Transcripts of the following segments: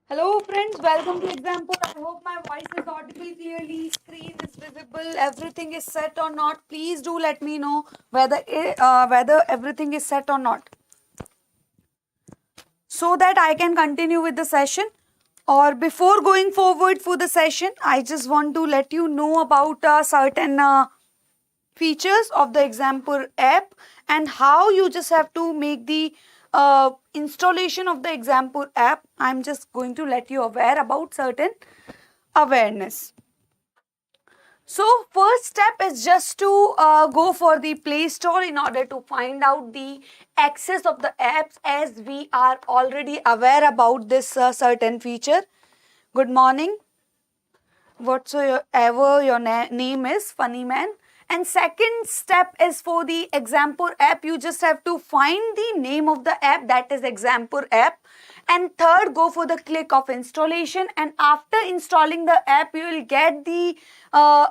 Hello friends, welcome to example. I hope my voice is audible clearly, screen is visible, everything is set or not. Please do let me know whether everything is set or not, so that I can continue with the session. Or before going forward for the session, I just want to let you know about certain features of the example app and how you just have to make the installation of the example app. I'm just going to let you aware about certain awareness. So first step is just to go for the Play Store in order to find out the access of the apps, as we are already aware about this certain feature. Good morning. Whatsoever your name is, funny man. And second step is for the example app. You just have to find the name of the app, that is example app. And third, go for the click of installation. And after installing the app, you will get the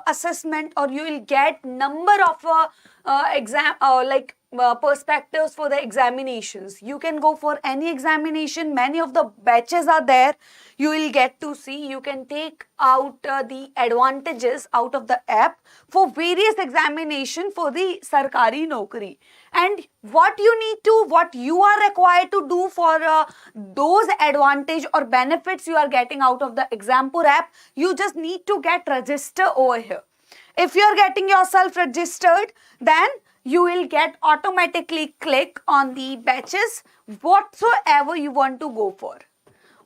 assessment, or you will get number of perspectives for the examinations. You can go for any examination. Many of the batches are there. You will get to see. You can take out the advantages out of the app for various examination for the Sarkari Naukri. And what you are required to do for those advantage or benefits you are getting out of the example app, you just need to get registered over here. If you are getting yourself registered, then you will get automatically click on the batches whatsoever you want to go for,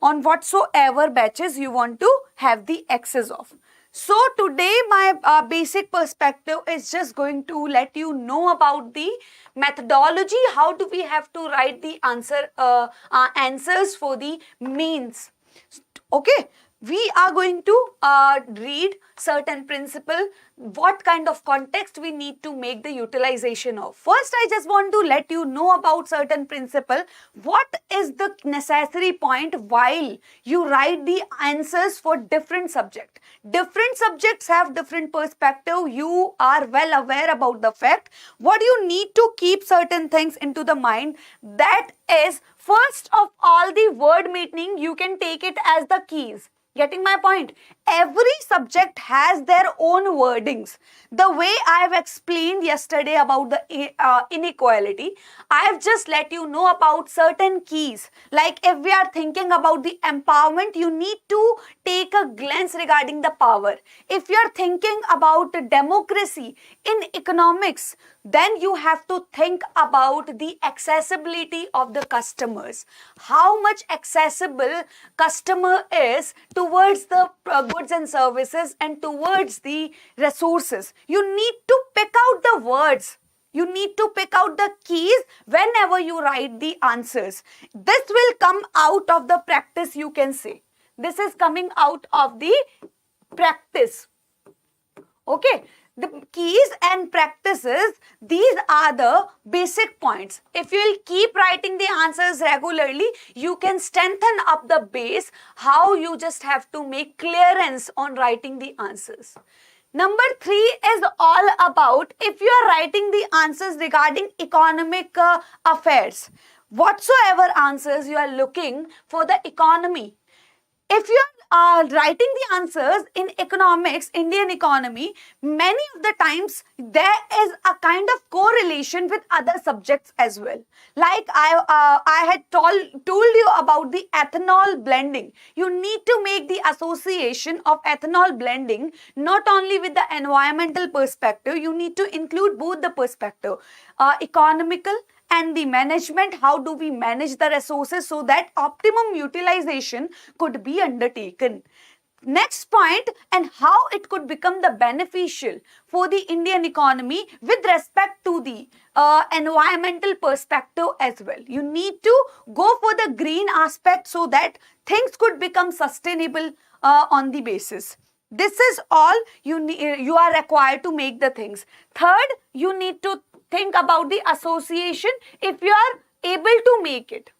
on whatsoever batches you want to have the access of. So today my basic perspective is just going to let you know about the methodology. How do we have to write the answers for the mains? Okay, we are going to read certain principle, what kind of context we need to make the utilization of. First, I just want to let you know about certain principle. What is the necessary point while you write the answers for different subject? Different subjects have different perspective. You are well aware about the fact. What you need to keep certain things into the mind, that is, first of all, the word meaning, you can take it as the keys. Getting my point? Every subject has their own wordings. The way I have explained yesterday about the inequality, I have just let you know about certain keys. Like if we are thinking about the empowerment, you need to take a glance regarding the power. If you are thinking about democracy in economics, then you have to think about the accessibility of the customers. How much accessible customer is towards the goods and services and towards the resources. You need to pick out the words. You need to pick out the keys whenever you write the answers. This will come out of the practice, you can say. This is coming out of the practice. Okay. The keys and practices, these are the basic points. If you will keep writing the answers regularly, you can strengthen up the base, how you just have to make clearance on writing the answers. Number 3 is all about if you are writing the answers regarding economic affairs. Whatsoever answers you are looking for the economy. If you are writing the answers in economics, Indian economy, many of the times there is a kind of correlation with other subjects as well. Like I had told you about the ethanol blending. You need to make the association of ethanol blending not only with the environmental perspective, you need to include both the perspective, economical and the management. How do we manage the resources so that optimum utilization could be undertaken? Next point, and how it could become the beneficial for the Indian economy with respect to the environmental perspective as well. You need to go for the green aspect so that things could become sustainable on the basis. This is all you are required to make the things. Third, you need to think about the association if you are able to make it.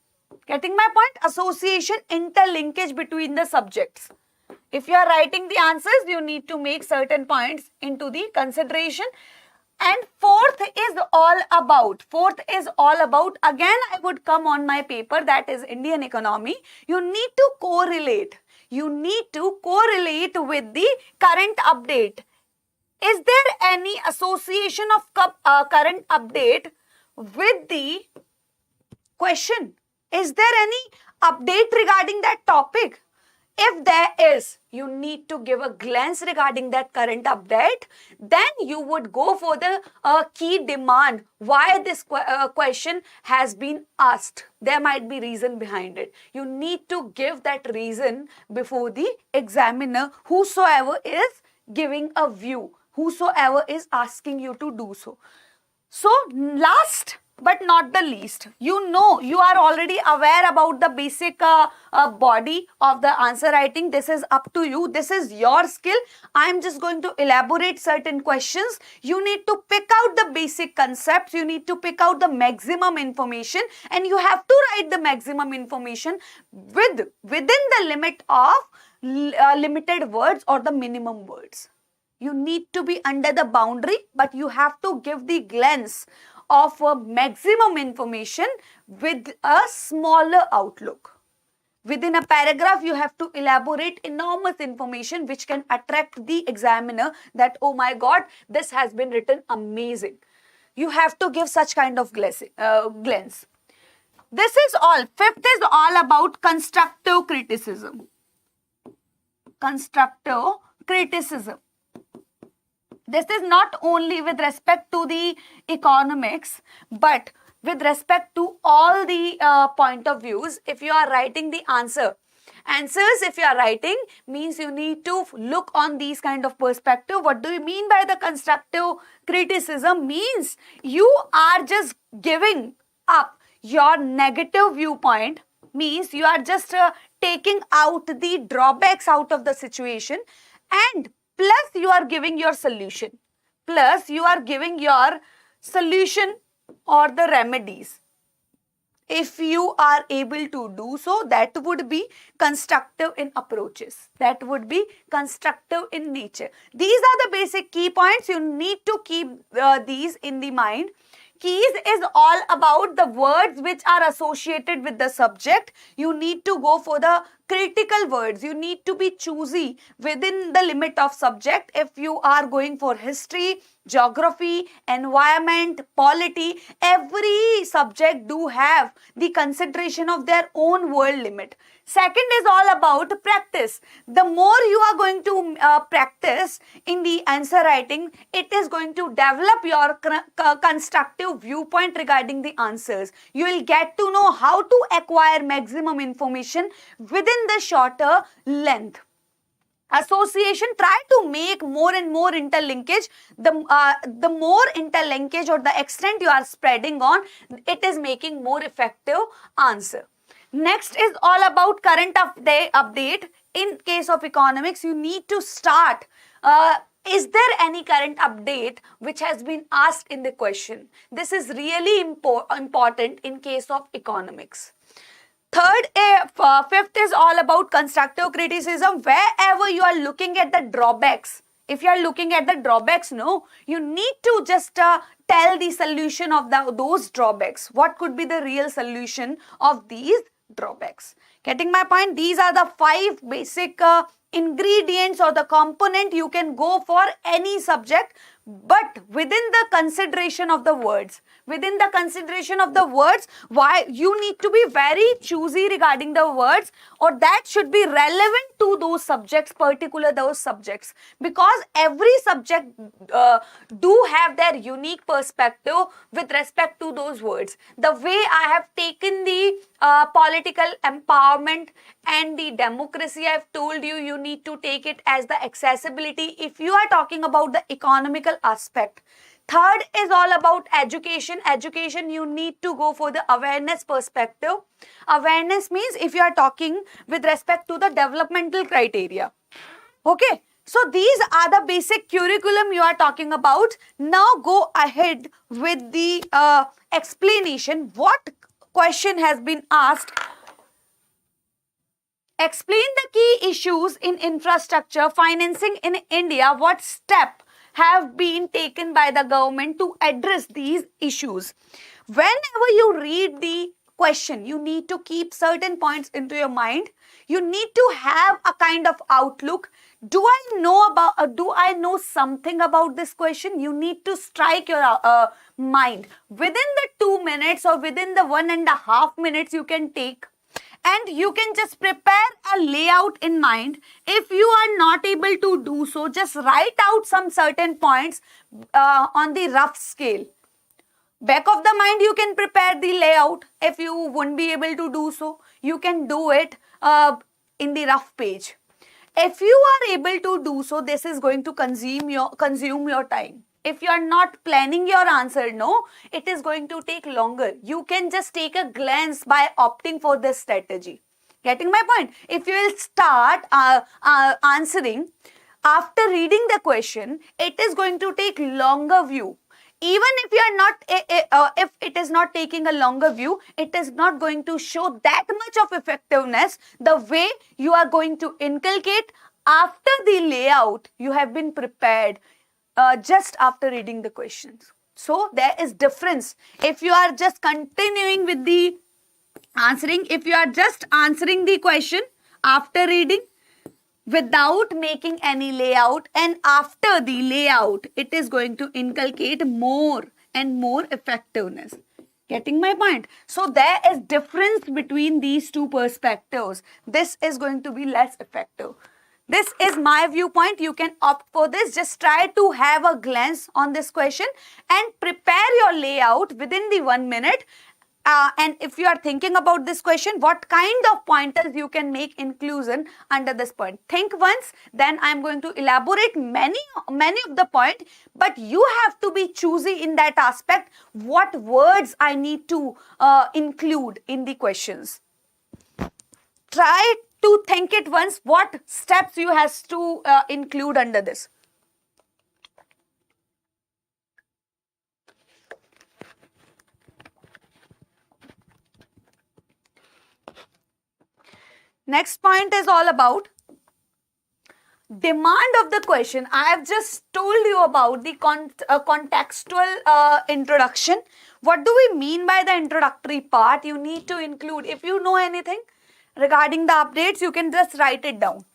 Getting my point? Association, interlinkage between the subjects. If you are writing the answers, you need to make certain points into the consideration. And fourth is all about, again I would come on my paper, that is Indian economy. You need to correlate with the current update. Is there any association of current update with the question? Is there any update regarding that topic? If there is, you need to give a glance regarding that current update. Then you would go for the key demand. Why this question has been asked? There might be reason behind it. You need to give that reason before the examiner, whosoever is giving a view, whosoever is asking you to do so. So last but not the least, you are already aware about the basic body of the answer writing. This is up to you. This is your skill. I am just going to elaborate certain questions. You need to pick out the basic concepts. You need to pick out the maximum information, and you have to write the maximum information within the limit of limited words or the minimum words. You need to be under the boundary, but you have to give the glance of a maximum information with a smaller outlook. Within a paragraph, you have to elaborate enormous information which can attract the examiner that, oh my God, this has been written amazing. You have to give such kind of glance. This is all. Fifth is all about constructive criticism. Constructive criticism. This is not only with respect to the economics, but with respect to all the point of views. If you are writing the answers, if you are writing, means you need to look on these kind of perspective. What do you mean by the constructive criticism? Means you are just giving up your negative viewpoint, means you are just taking out the drawbacks out of the situation, and plus you are giving your solution. Or the remedies. If you are able to do so, that would be constructive in approaches. That would be constructive in nature. These are the basic key points. You need to keep these in the mind. Keys is all about the words which are associated with the subject. You need to go for the critical words. You need to be choosy within the limit of subject. If you are going for history, geography, environment, polity, every subject do have the consideration of their own world limit. Second is all about practice. The more you are going to practice in the answer writing, it is going to develop your constructive viewpoint regarding the answers. You will get to know how to acquire maximum information within the shorter length. Association, try to make more and more interlinkage. The more interlinkage or the extent you are spreading on, it is making more effective answer. Next is all about current update. In case of economics, you need to start. Is there any current update which has been asked in the question? This is really important in case of economics. Fifth is all about constructive criticism. Wherever you are looking at the drawbacks, if you are looking at the drawbacks, you need to just tell the solution of those drawbacks. What could be the real solution of these drawbacks? Getting my point? These are the 5 basic ingredients or the component you can go for any subject, but within the consideration of the words. Why you need to be very choosy regarding the words, or that should be relevant to those subjects, those subjects, because every subject do have their unique perspective with respect to those words. The way I have taken the political empowerment and the democracy, I have told you, you need to take it as the accessibility if you are talking about the economical aspect. Third is all about education. Education, you need to go for the awareness perspective. Awareness means if you are talking with respect to the developmental criteria. Okay. So these are the basic curriculum you are talking about. Now go ahead with the explanation. What question has been asked? Explain the key issues in infrastructure financing in India. What step have been taken by the government to address these issues. Whenever you read the question, you need to keep certain points into your mind. You need to have a kind of outlook. Do I know something about this question? You need to strike your mind within the 2 minutes or within the 1.5 minutes you can take, and you can just prepare a layout in mind. If you are not able to do so, just write out some certain points on the rough scale. Back of the mind, you can prepare the layout. If you won't be able to do so, you can do it in the rough page. If you are able to do so, this is going to consume your time. If you are not planning your answer, no, it is going to take longer. You can just take a glance by opting for this strategy. Getting my point? If you will start answering after reading the question, it is going to take longer view. Even if you are not, if it is not taking a longer view, it is not going to show that much of effectiveness the way you are going to inculcate after the layout you have been prepared just after reading the questions. So there is difference. If you are just continuing with the answering, if you are just answering the question after reading, without making any layout, and after the layout, it is going to inculcate more and more effectiveness. Getting my point? So there is difference between these two perspectives. This is going to be less effective. This is my viewpoint. You can opt for this. Just try to have a glance on this question and prepare your layout within the 1 minute. And if you are thinking about this question, what kind of pointers you can make inclusion under this point? Think once, then I am going to elaborate many of the point, but you have to be choosy in that aspect. What words I need to include in the questions. Try to think it once, what steps you has to include under this. Next point is all about demand of the question. I have just told you about the contextual introduction. What do we mean by the introductory part? You need to include, if you know anything regarding the updates, you can just write it down.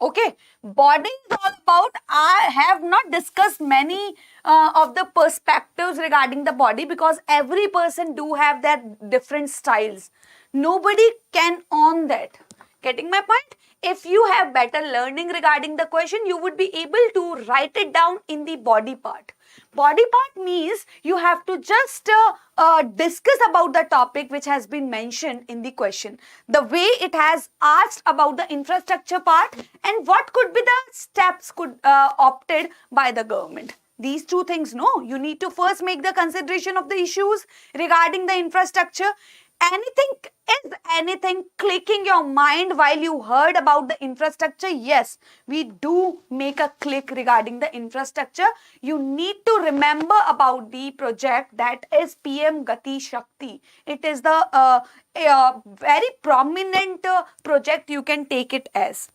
Okay, body is all about, I have not discussed many of the perspectives regarding the body, because every person do have their different styles. Nobody can own that. Getting my point? If you have better learning regarding the question, you would be able to write it down in the body part. Body part means you have to just discuss about the topic which has been mentioned in the question. The way it has asked about the infrastructure part and what could be the steps opted by the government. These two things, no. You need to first make the consideration of the issues regarding the infrastructure. Is anything clicking your mind while you heard about the infrastructure? Yes, we do make a click regarding the infrastructure. You need to remember about the project that is PM Gati Shakti. It is the very prominent project you can take it as.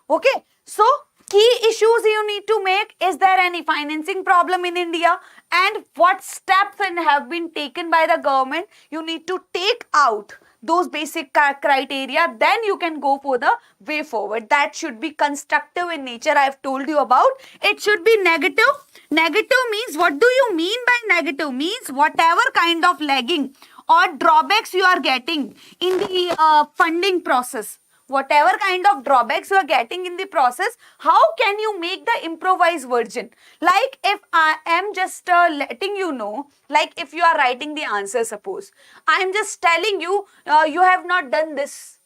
Okay, so key issues you need to make. Is there any financing problem in India? And what steps have been taken by the government? You need to take out those basic criteria. Then you can go for the way forward. That should be constructive in nature. I have told you about. It should be negative. Negative means, what do you mean by negative? Means whatever kind of lagging or drawbacks you are getting in the funding process. Whatever kind of drawbacks you are getting in the process, how can you make the improvised version? Like if I am just letting you know, like if you are writing the answer, suppose, I am just telling you, you have not done this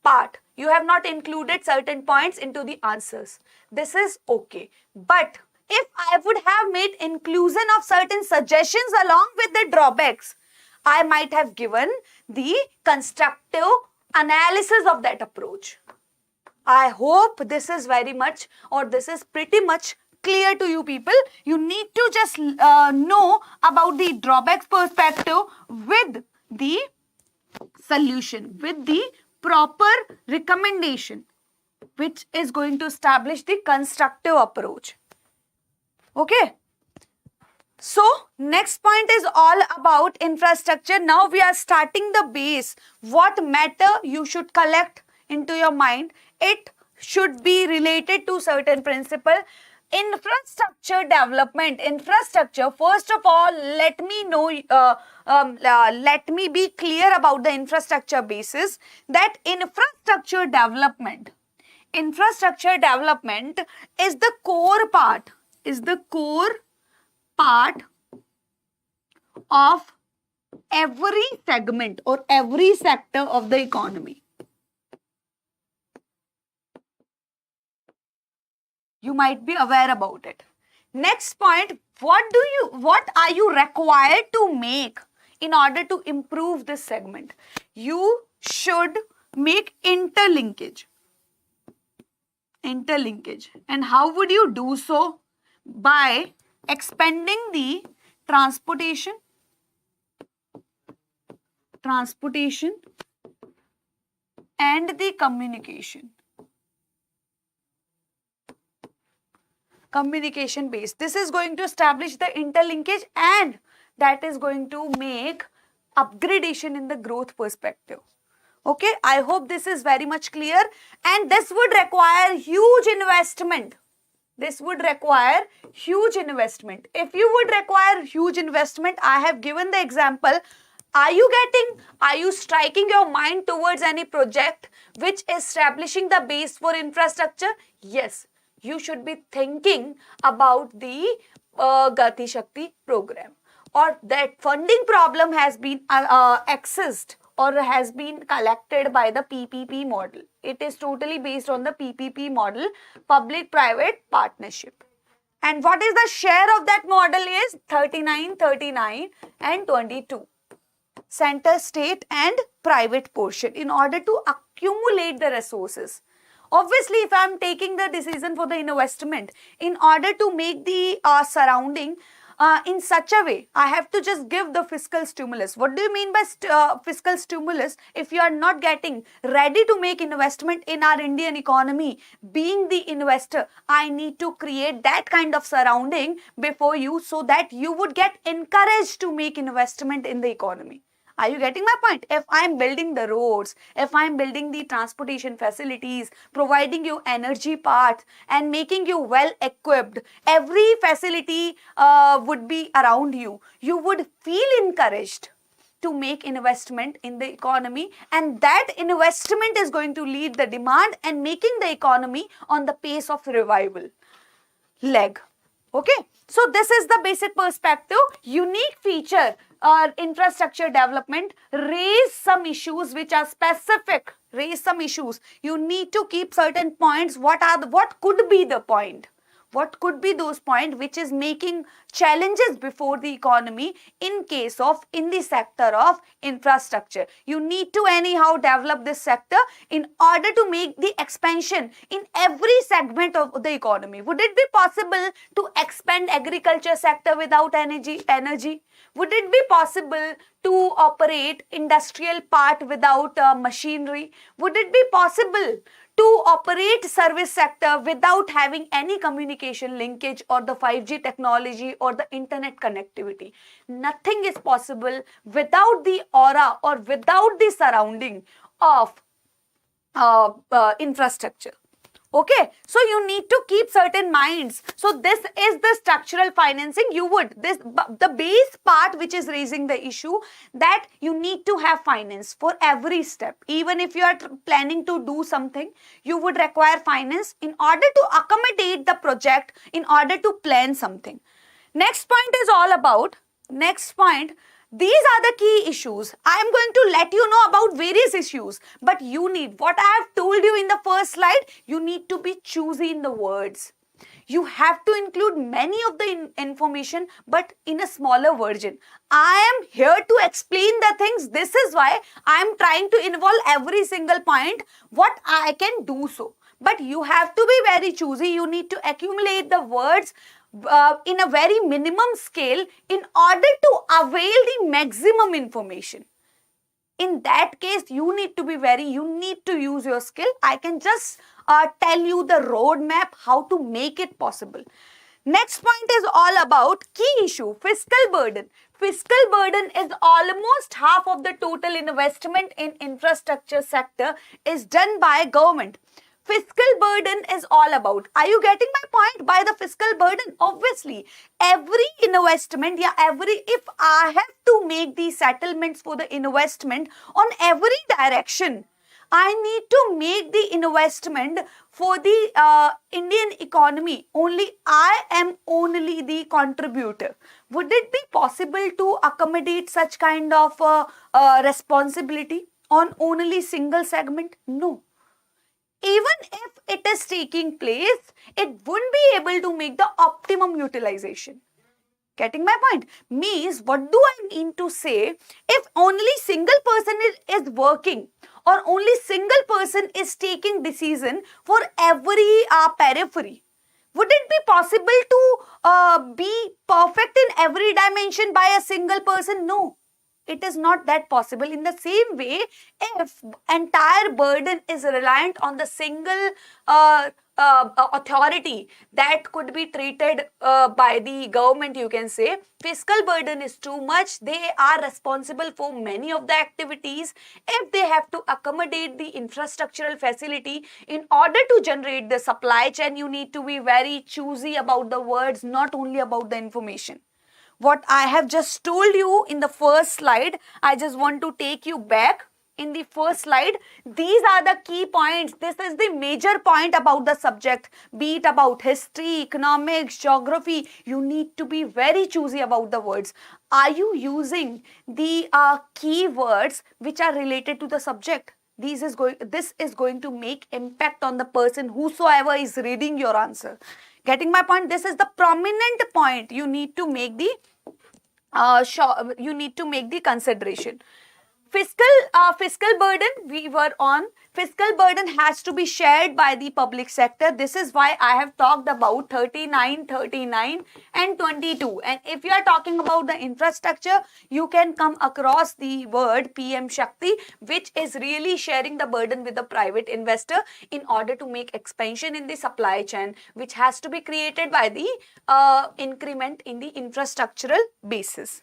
part. You have not included certain points into the answers. This is okay. But if I would have made inclusion of certain suggestions along with the drawbacks, I might have given the constructive analysis of that approach. I hope this is very much, or this is pretty much clear to you people. You need to just know about the drawbacks perspective with the solution, with the proper recommendation, which is going to establish the constructive approach. Okay. So next point is all about infrastructure. Now we are starting the base. What matter you should collect into your mind. It should be related to certain principle. Infrastructure development. Infrastructure. First of all, let me know. Let me be clear about the infrastructure basis. That infrastructure development. Infrastructure development is the core part. Is the core part of every segment or every sector of the economy. You might be aware about it. Next point, what are you required to make in order to improve this segment? You should make interlinkage. And how would you do so? By expanding the transportation and the communication base. This is going to establish the interlinkage, and that is going to make upgradation in the growth perspective. Okay, I hope this is very much clear, and this would require huge investment. If you would require huge investment, I have given the example. Are you striking your mind towards any project which is establishing the base for infrastructure? Yes, you should be thinking about the Gati Shakti program, or that funding problem has been accessed or has been collected by the PPP model. It is totally based on the PPP model, public-private partnership. And what is the share of that model is 39, 39 and 22. Center, state and private portion in order to accumulate the resources. Obviously, if I am taking the decision for the investment, in order to make the surrounding in such a way, I have to just give the fiscal stimulus. What do you mean by fiscal stimulus? If you are not getting ready to make investment in our Indian economy, being the investor, I need to create that kind of surrounding before you, so that you would get encouraged to make investment in the economy. Are you getting my point? If I am building the roads, if I am building the transportation facilities, providing you energy parts and making you well equipped, every facility would be around you. You would feel encouraged to make investment in the economy, and that investment is going to lead the demand and making the economy on the pace of revival leg. Okay, so this is the basic perspective. Unique feature infrastructure development, raise some issues which are specific. Raise some issues. You need to keep certain points. What could be the point? What could be those points which is making challenges before the economy in the sector of infrastructure? You need to anyhow develop this sector in order to make the expansion in every segment of the economy. Would it be possible to expand agriculture sector without energy? Would it be possible to operate industrial part without machinery? Would it be possible to operate service sector without having any communication linkage or the 5G technology or the internet connectivity? Nothing is possible without the aura or without the surrounding of infrastructure. Okay, so you need to keep certain minds. So this is the structural financing. The base part which is raising the issue, that you need to have finance for every step. Even if you are planning to do something, you would require finance in order to accommodate the project, in order to plan something. Next point is all about, these are the key issues. I am going to let you know about various issues, but you need, what I have told you in the first slide, you need to be choosy in the words. You have to include many of the information, but in a smaller version. I am here to explain the things. This is why I am trying to involve every single point, what I can do so. But you have to be very choosy. You need to accumulate the words in a very minimum scale in order to avail the maximum information. In that case, you need to use your skill. I can just tell you the roadmap, how to make it possible. Next point is all about key issue, fiscal burden. Fiscal burden is almost half of the total investment in infrastructure sector is done by government. Fiscal burden is all about. Are you getting my point by the fiscal burden? Obviously, every investment, if I have to make these settlements for the investment on every direction, I need to make the investment for the Indian economy. Only I am only the contributor. Would it be possible to accommodate such kind of responsibility on only single segment? No. Even if it is taking place, it wouldn't be able to make the optimum utilization. Getting my point? Means, what do I mean to say? If only single person is working, or only single person is taking decision for every periphery, would it be possible to be perfect in every dimension by a single person? No. It is not that possible. In the same way, if entire burden is reliant on the single authority that could be treated by the government, you can say, fiscal burden is too much. They are responsible for many of the activities. If they have to accommodate the infrastructural facility in order to generate the supply chain, you need to be very choosy about the words, not only about the information. What I have just told you in the first slide, I just want to take you back. In the first slide, these are the key points. This is the major point about the subject, be it about history, economics, geography. You need to be very choosy about the words. Are you using the key words which are related to the subject? This is going to make impact on the person whosoever is reading your answer. Getting my point? This is the prominent point you need to make the consideration. Fiscal burden, we were on. Fiscal burden has to be shared by the public sector. This is why I have talked about 39, 39 and 22. And if you are talking about the infrastructure, you can come across the word PM Shakti, which is really sharing the burden with the private investor in order to make expansion in the supply chain, which has to be created by the increment in the infrastructural basis.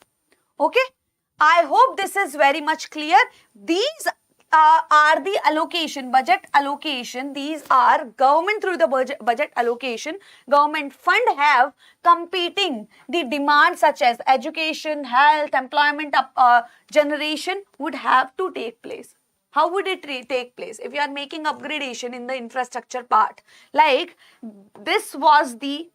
Okay? I hope this is very much clear. These are the allocation, budget allocation. These are government through the budget allocation. Government fund have competing the demands such as education, health, employment generation would have to take place. How would it take place? If you are making upgradation in the infrastructure part, like this was the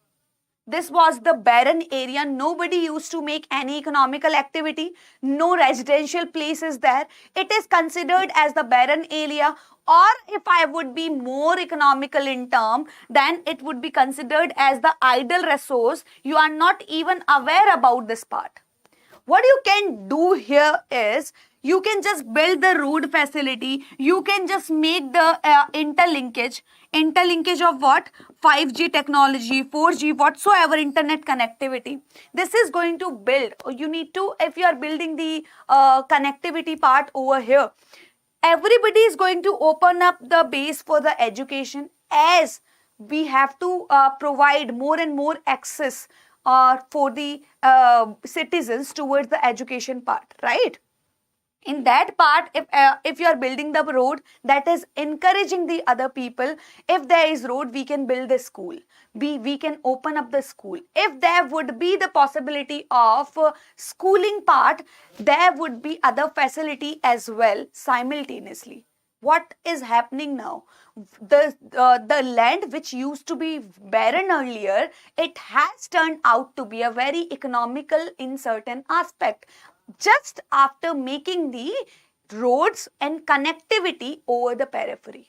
barren area. Nobody used to make any economical activity. No residential places there. It is considered as the barren area. Or if I would be more economical in term, then it would be considered as the idle resource. You are not even aware about this part. What you can do here is, you can just build the road facility. You can just make the interlinkage of what? 5G technology, 4G, whatsoever internet connectivity. This is going to build. You need to, if you are building the connectivity part over here, everybody is going to open up the base for the education, as we have to provide more and more access for the citizens towards the education part, right? In that part, if you are building the road, that is encouraging the other people. If there is road, we can build the school. We can open up the school. If there would be the possibility of schooling part, there would be other facility as well simultaneously. What is happening now? The land which used to be barren earlier, it has turned out to be a very economical in certain aspect, just after making the roads and connectivity over the periphery.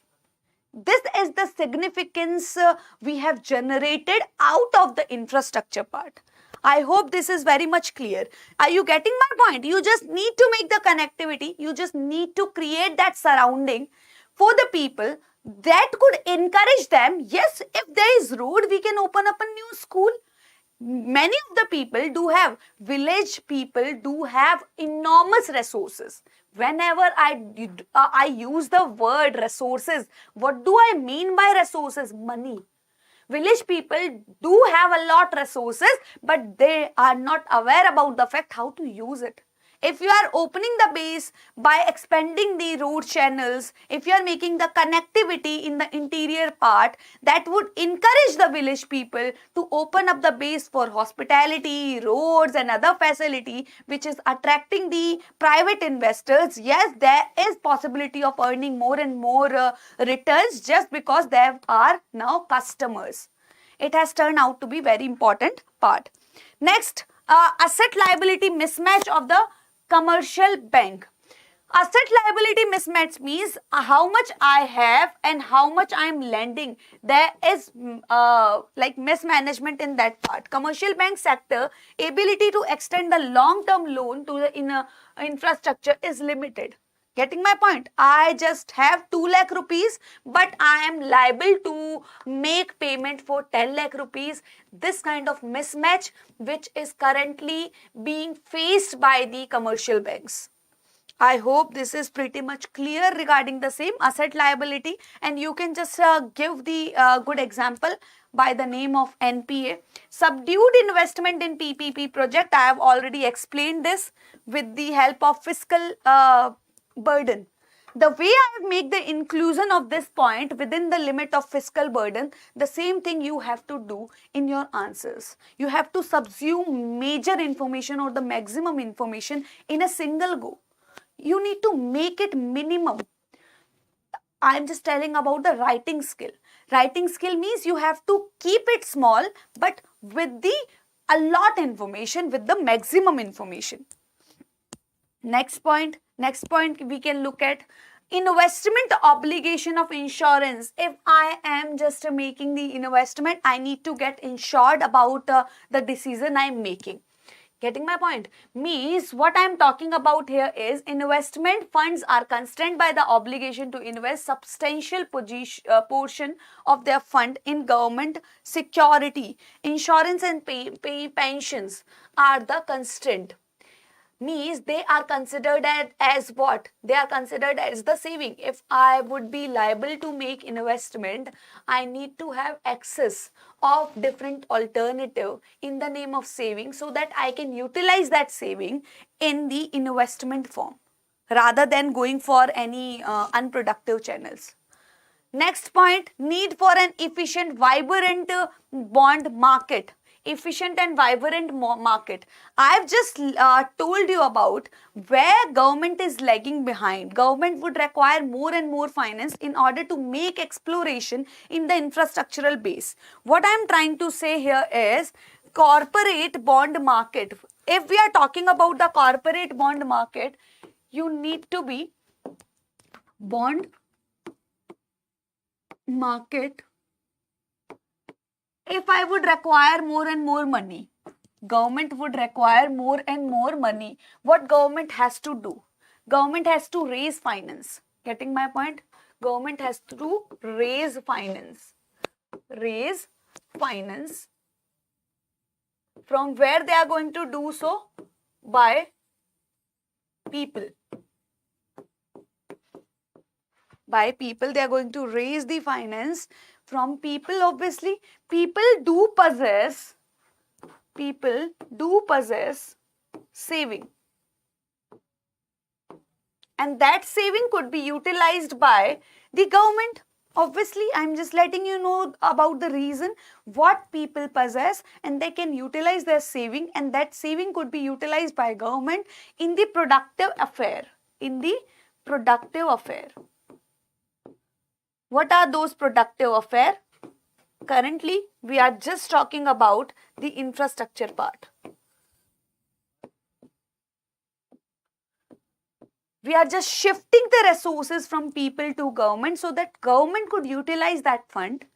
This is the significance we have generated out of the infrastructure part. I hope this is very much clear. Are you getting my point? You just need to make the connectivity. You just need to create that surrounding for the people that could encourage them. Yes, if there is road, we can open up a new school. Many of the people do have, village people do have enormous resources. Whenever I use the word resources, what do I mean by resources? Money. Village people do have a lot resources, but they are not aware about the fact how to use it. If you are opening the base by expanding the road channels, if you are making the connectivity in the interior part, that would encourage the village people to open up the base for hospitality, roads and other facility, which is attracting the private investors. Yes, there is possibility of earning more and more returns just because there are now customers. It has turned out to be very important part. Next, asset liability mismatch of the commercial bank. Asset liability mismatch means how much I have and how much I am lending. There is like mismanagement in that part. Commercial bank sector ability to extend the long-term loan to the infrastructure is limited. Getting my point? I just have 2 lakh rupees, but I am liable to make payment for 10 lakh rupees. This kind of mismatch which is currently being faced by the commercial banks. I hope this is pretty much clear regarding the same asset liability, and you can just give the good example by the name of NPA. Subdued investment in PPP project. I have already explained this with the help of fiscal burden. The way I make the inclusion of this point within the limit of fiscal burden, the same thing you have to do in your answers. You have to subsume major information or the maximum information in a single go. You need to make it minimum. I am just telling about the writing skill. Writing skill means you have to keep it small, but with the a lot information, with the maximum information. Next point we can look at investment obligation of insurance. If I am just making the investment, I need to get insured about the decision I am making. Getting my point? Means what I am talking about here is investment funds are constrained by the obligation to invest substantial portion of their fund in government security. Insurance and pensions are the constraint. Means they are considered as what? They are considered as the saving. If I would be liable to make investment, I need to have access of different alternative in the name of saving so that I can utilize that saving in the investment form rather than going for any unproductive channels. Next point, need for an efficient, vibrant bond market. Efficient and vibrant market. I've just told you about where government is lagging behind. Government would require more and more finance in order to make exploration in the infrastructural base. What I'm trying to say here is corporate bond market. If we are talking about the corporate bond market, you need to be bond market. If I would require more and more money, government would require more and more money. What government has to do? Government has to raise finance. Getting my point? Government has to raise finance. Raise finance. From where they are going to do so? By people. By people, they are going to raise the finance from people. Obviously, people do possess saving, and that saving could be utilized by the government. Obviously, I'm just letting you know about the reason what people possess, and they can utilize their saving, and that saving could be utilized by government in the productive affair. What are those productive affairs? Currently, we are just talking about the infrastructure part. We are just shifting the resources from people to government so that government could utilize that fund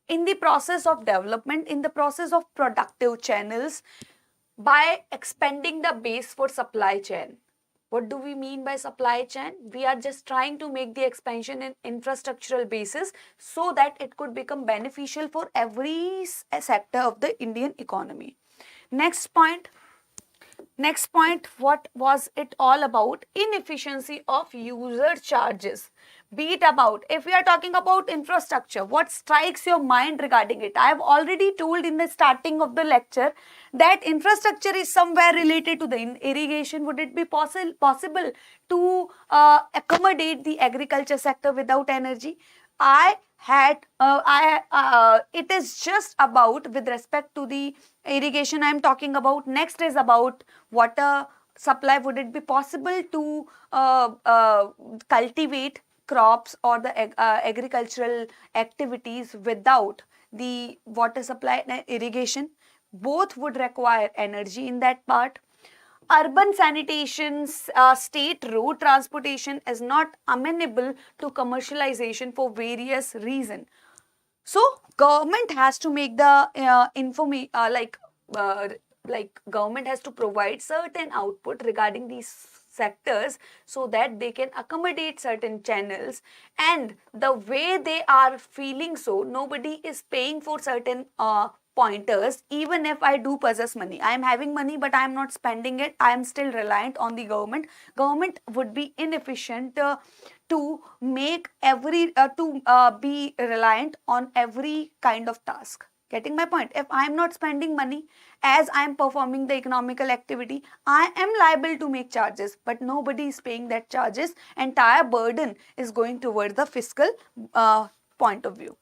in the process of development, in the process of productive channels by expanding the base for supply chain. What do we mean by supply chain? We are just trying to make the expansion in infrastructural basis so that it could become beneficial for every sector of the Indian economy. Next point, what was it all about? Inefficiency of user charges. Be it about, if we are talking about infrastructure, what strikes your mind regarding it? I have already told in the starting of the lecture that infrastructure is somewhere related to the irrigation. Would it be possible to accommodate the agriculture sector without energy? It is just about, with respect to the irrigation I am talking about. Next is about water supply. Would it be possible to cultivate crops or the agricultural activities without the water supply and irrigation? Both would require energy in that part. Urban sanitation, state road transportation is not amenable to commercialization for various reasons. So government has to make the uh, government has to provide certain output regarding these sectors so that they can accommodate certain channels, and the way they are feeling, so nobody is paying for certain pointers. Even if I do possess money, I am having money but I am not spending it, I am still reliant on the government would be inefficient to make every to be reliant on every kind of task. Getting my point? If I am not spending money as I am performing the economical activity, I am liable to make charges, but nobody is paying that charges. Entire burden is going towards the fiscal point of view.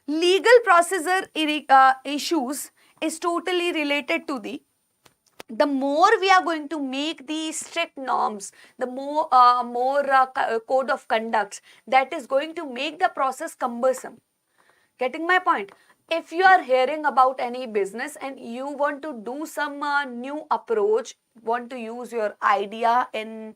Legal procedure issues is totally related to the more we are going to make the strict norms, the more code of conducts, that is going to make the process cumbersome. Getting my point? If you are hearing about any business and you want to do some new approach, want to use your idea in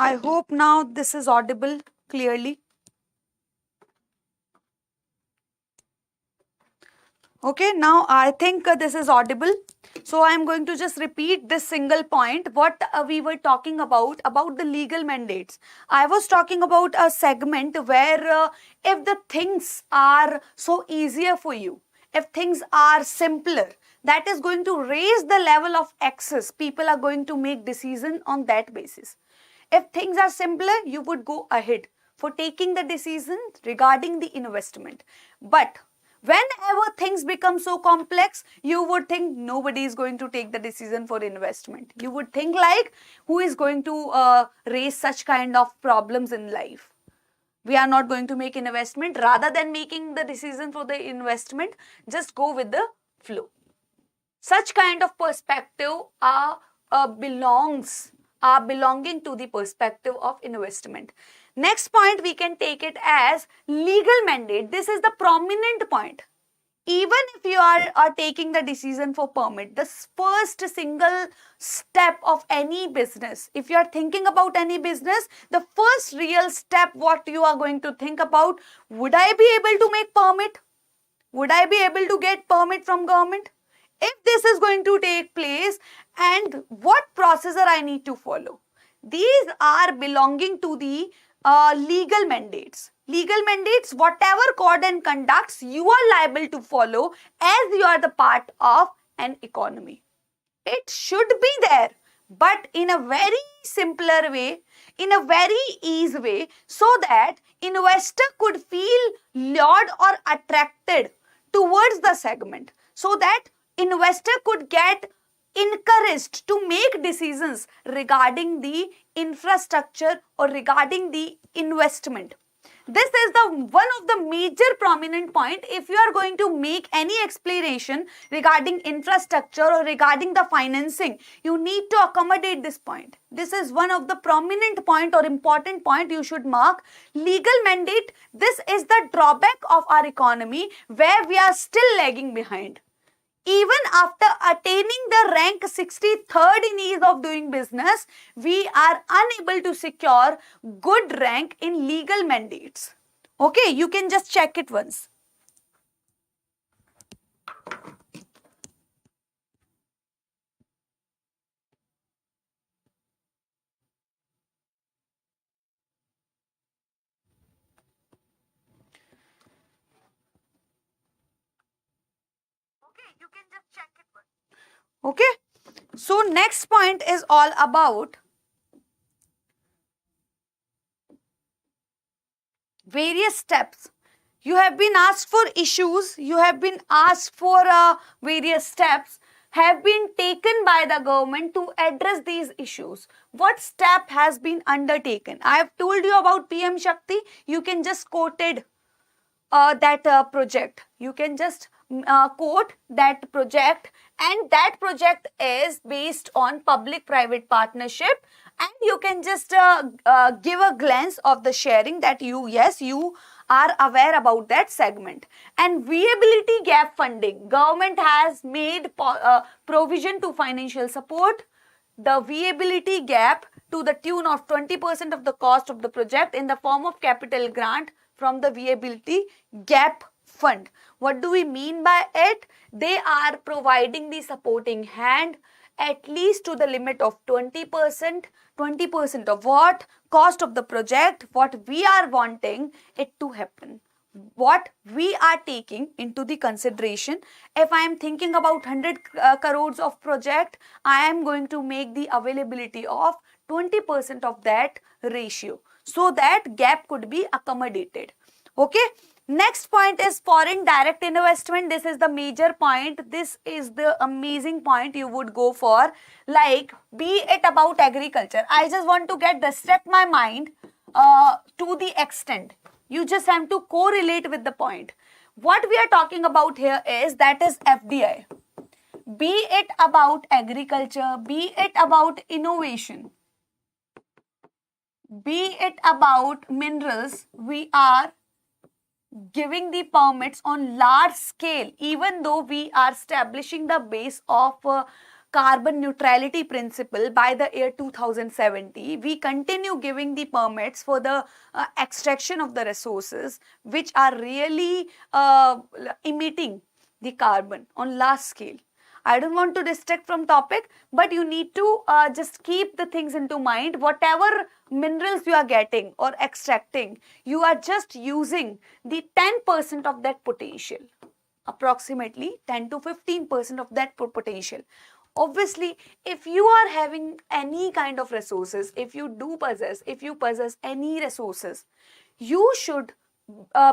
I hope now this is audible clearly. Okay, now I think this is audible. So I am going to just repeat this single point. What we were talking about the legal mandates. I was talking about a segment where if the things are so easier for you, if things are simpler, that is going to raise the level of access. People are going to make decision on that basis. If things are simpler, you would go ahead for taking the decision regarding the investment. But whenever things become so complex, you would think nobody is going to take the decision for investment. You would think like, who is going to raise such kind of problems in life? We are not going to make investment. Rather than making the decision for the investment, just go with the flow. Such kind of perspective are belonging to the perspective of investment. Next point, we can take it as legal mandate. This is the prominent point. Even if you are taking the decision for permit, the first single step of any business, if you are thinking about any business, the first real step what you are going to think about, would I be able to make permit? Would I be able to get permit from government? If this is going to take place, and what procedure I need to follow? These are belonging to the legal mandates. Legal mandates, whatever code and conducts you are liable to follow as you are the part of an economy. It should be there, but in a very simpler way, in a very easy way, so that investor could feel lured or attracted towards the segment, so that investor could get encouraged to make decisions regarding the infrastructure or regarding the investment. This is the one of the major prominent point. If you are going to make any explanation regarding infrastructure or regarding the financing, you need to accommodate this point. This is one of the prominent point or important point you should mark. Legal mandate, this is the drawback of our economy where we are still lagging behind. Even after attaining the rank 63rd in ease of doing business, we are unable to secure good rank in legal mandates. Okay, you can just check it once. You can just check it once. Okay, so next point is all about various steps. You have been asked for issues, you have been asked for various steps have been taken by the government to address these issues. What step has been undertaken? I have told you about PM Shakti. You can just quote that project. You can just quote that project, and that project is based on public-private partnership, and you can just give a glance of the sharing that you are aware about that segment. And viability gap funding, government has made provision to financial support the viability gap to the tune of 20% of the cost of the project in the form of capital grant from the viability gap fund. What do we mean by it? They are providing the supporting hand at least to the limit of 20%. 20% of what? Cost of the project, what we are wanting it to happen. What we are taking into the consideration. If I am thinking about 100 crores of project, I am going to make the availability of 20% of that ratio, so that gap could be accommodated. Okay. Next point is foreign direct investment. This is the major point. This is the amazing point you would go for. Like, be it about agriculture. I just want to get distract my mind to the extent. You just have to correlate with the point. What we are talking about here is that is FDI. Be it about agriculture, be it about innovation, be it about minerals, we are giving the permits on large scale, even though we are establishing the base of carbon neutrality principle by the year 2070, we continue giving the permits for the extraction of the resources which are really emitting the carbon on large scale. I don't want to distract from topic, but you need to just keep the things into mind. Whatever minerals you are getting or extracting, you are just using the 10% of that potential, approximately 10 to 15% of that potential. Obviously, if you are having any kind of resources, if you possess any resources, you should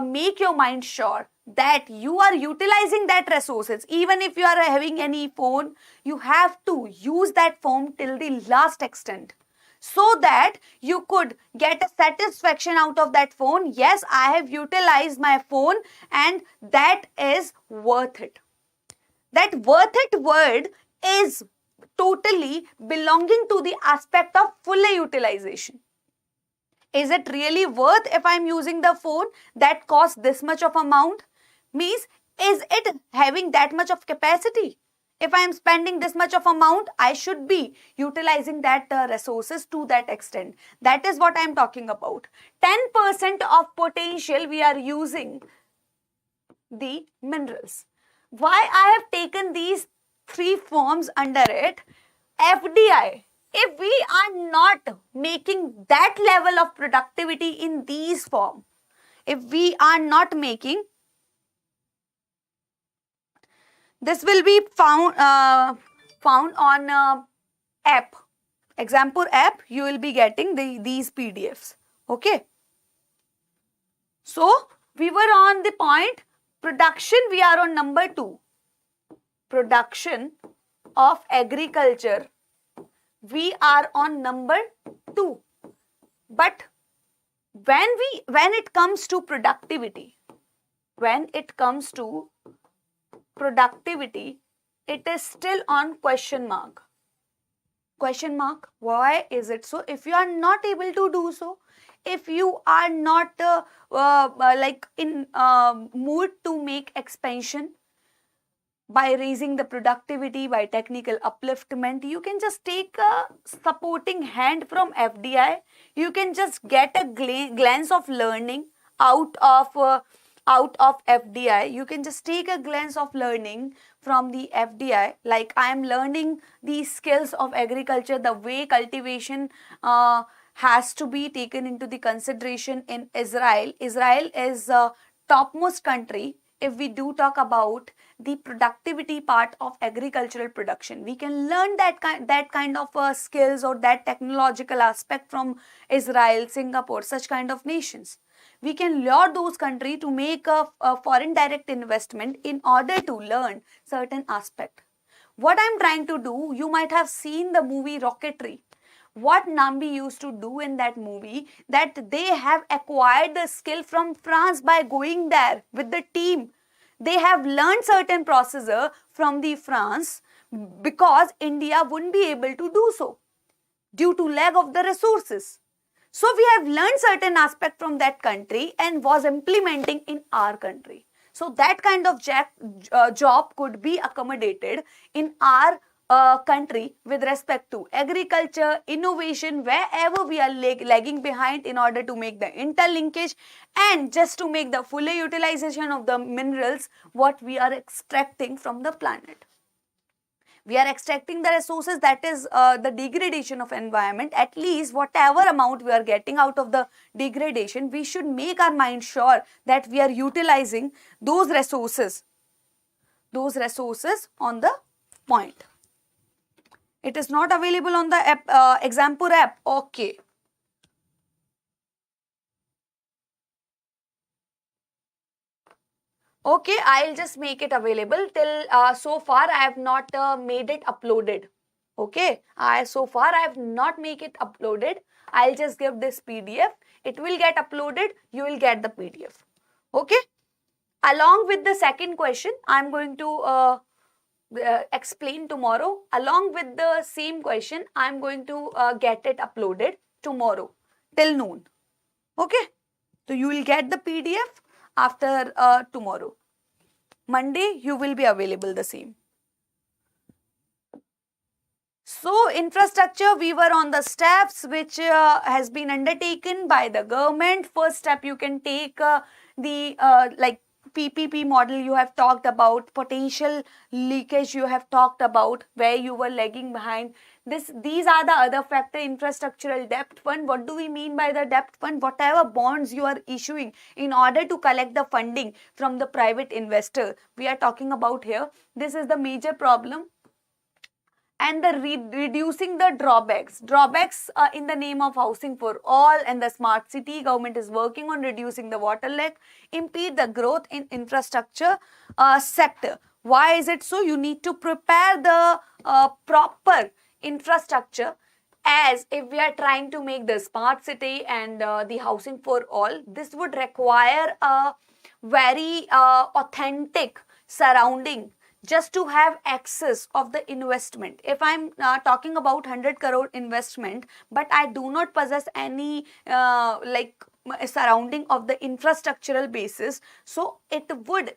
make your mind sure that you are utilizing that resources. Even if you are having any phone, you have to use that phone till the last extent, so that you could get a satisfaction out of that phone. Yes, I have utilized my phone and that is worth it. That worth it word is totally belonging to the aspect of full utilization. Is it really worth if I'm using the phone that costs this much of amount? Means, is it having that much of capacity? If I am spending this much of amount, I should be utilizing that resources to that extent. That is what I am talking about. 10% of potential we are using the minerals. Why I have taken these three forms under it? FDI. If we are not making that level of productivity in these forms, if we are not making, this will be found on app, example app. You will be getting these PDFs. Okay. So we were on the point production. We are on number 2. Production of agriculture. We are on number 2. But when it comes to productivity, it is still on question mark. Question mark. Why is it so? If you are not able to do so, if you are not in mood to make expansion by raising the productivity, by technical upliftment, you can just take a supporting hand from FDI. You can just get a glance of learning out of FDI. You can just take a glance of learning from the FDI. Like, I am learning the skills of agriculture, the way cultivation has to be taken into the consideration in Israel. Israel is a topmost country. If we do talk about the productivity part of agricultural production, we can learn that kind of skills or that technological aspect from Israel, Singapore, such kind of nations. We can lure those countries to make a foreign direct investment in order to learn certain aspect. What I'm trying to do, you might have seen the movie Rocketry. What Nambi used to do in that movie, that they have acquired the skill from France by going there with the team. They have learned certain procedure from the France because India wouldn't be able to do so due to lack of the resources. So we have learned certain aspect from that country and was implementing in our country. So that kind of job could be accommodated in our country with respect to agriculture, innovation, wherever we are lagging behind, in order to make the interlinkage and just to make the fuller utilization of the minerals what we are extracting from the planet. We are extracting the resources, that is the degradation of environment. At least whatever amount we are getting out of the degradation, we should make our mind sure that we are utilizing those resources on the point. It is not available on the app, Exampur app. Okay. Okay, I'll just make it available. Till so far I have not made it uploaded. Okay, so far I have not make it uploaded. I'll just give this PDF. It will get uploaded. You will get the PDF. Okay. Along with the second question, I'm going to explain tomorrow. Along with the same question, I'm going to get it uploaded tomorrow till noon. Okay. So you will get the PDF after tomorrow. Monday, you will be available the same. So infrastructure, we were on the steps which has been undertaken by the government. First step, you can take the like PPP model you have talked about, potential leakage you have talked about, where you were lagging behind. These are the other factor. Infrastructural debt fund. What do we mean by the debt fund? Whatever bonds you are issuing in order to collect the funding from the private investor, we are talking about here. This is the major problem. And the reducing the drawbacks in the name of housing for all and the smart city. Government is working on reducing the water lack, impede the growth in infrastructure sector. Why is it so? You need to prepare the proper infrastructure, as if we are trying to make the smart city and the housing for all. This would require a very authentic surrounding just to have access of the investment. If I'm talking about 100 crore investment, but I do not possess any surrounding of the infrastructural basis, so it would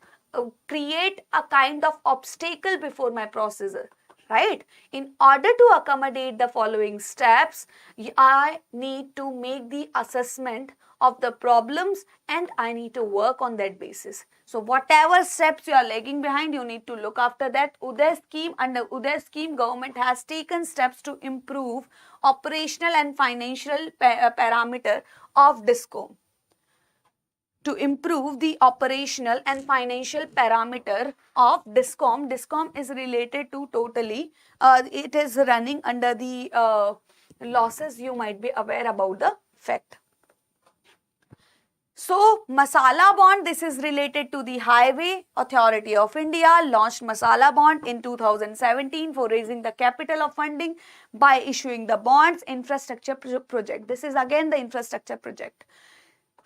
create a kind of obstacle before my processor. Right? In order to accommodate the following steps, I need to make the assessment of the problems and I need to work on that basis. So whatever steps you are lagging behind, you need to look after that. UZAIR scheme, under UZAIR scheme, government has taken steps to improve operational and financial parameter of DISCOM. To improve the operational and financial parameter of DISCOM. DISCOM is related to totally, it is running under the losses. You might be aware about the fact. So, Masala bond, this is related to the Highway Authority of India launched Masala bond in 2017 for raising the capital of funding by issuing the bonds infrastructure project. This is again the infrastructure project.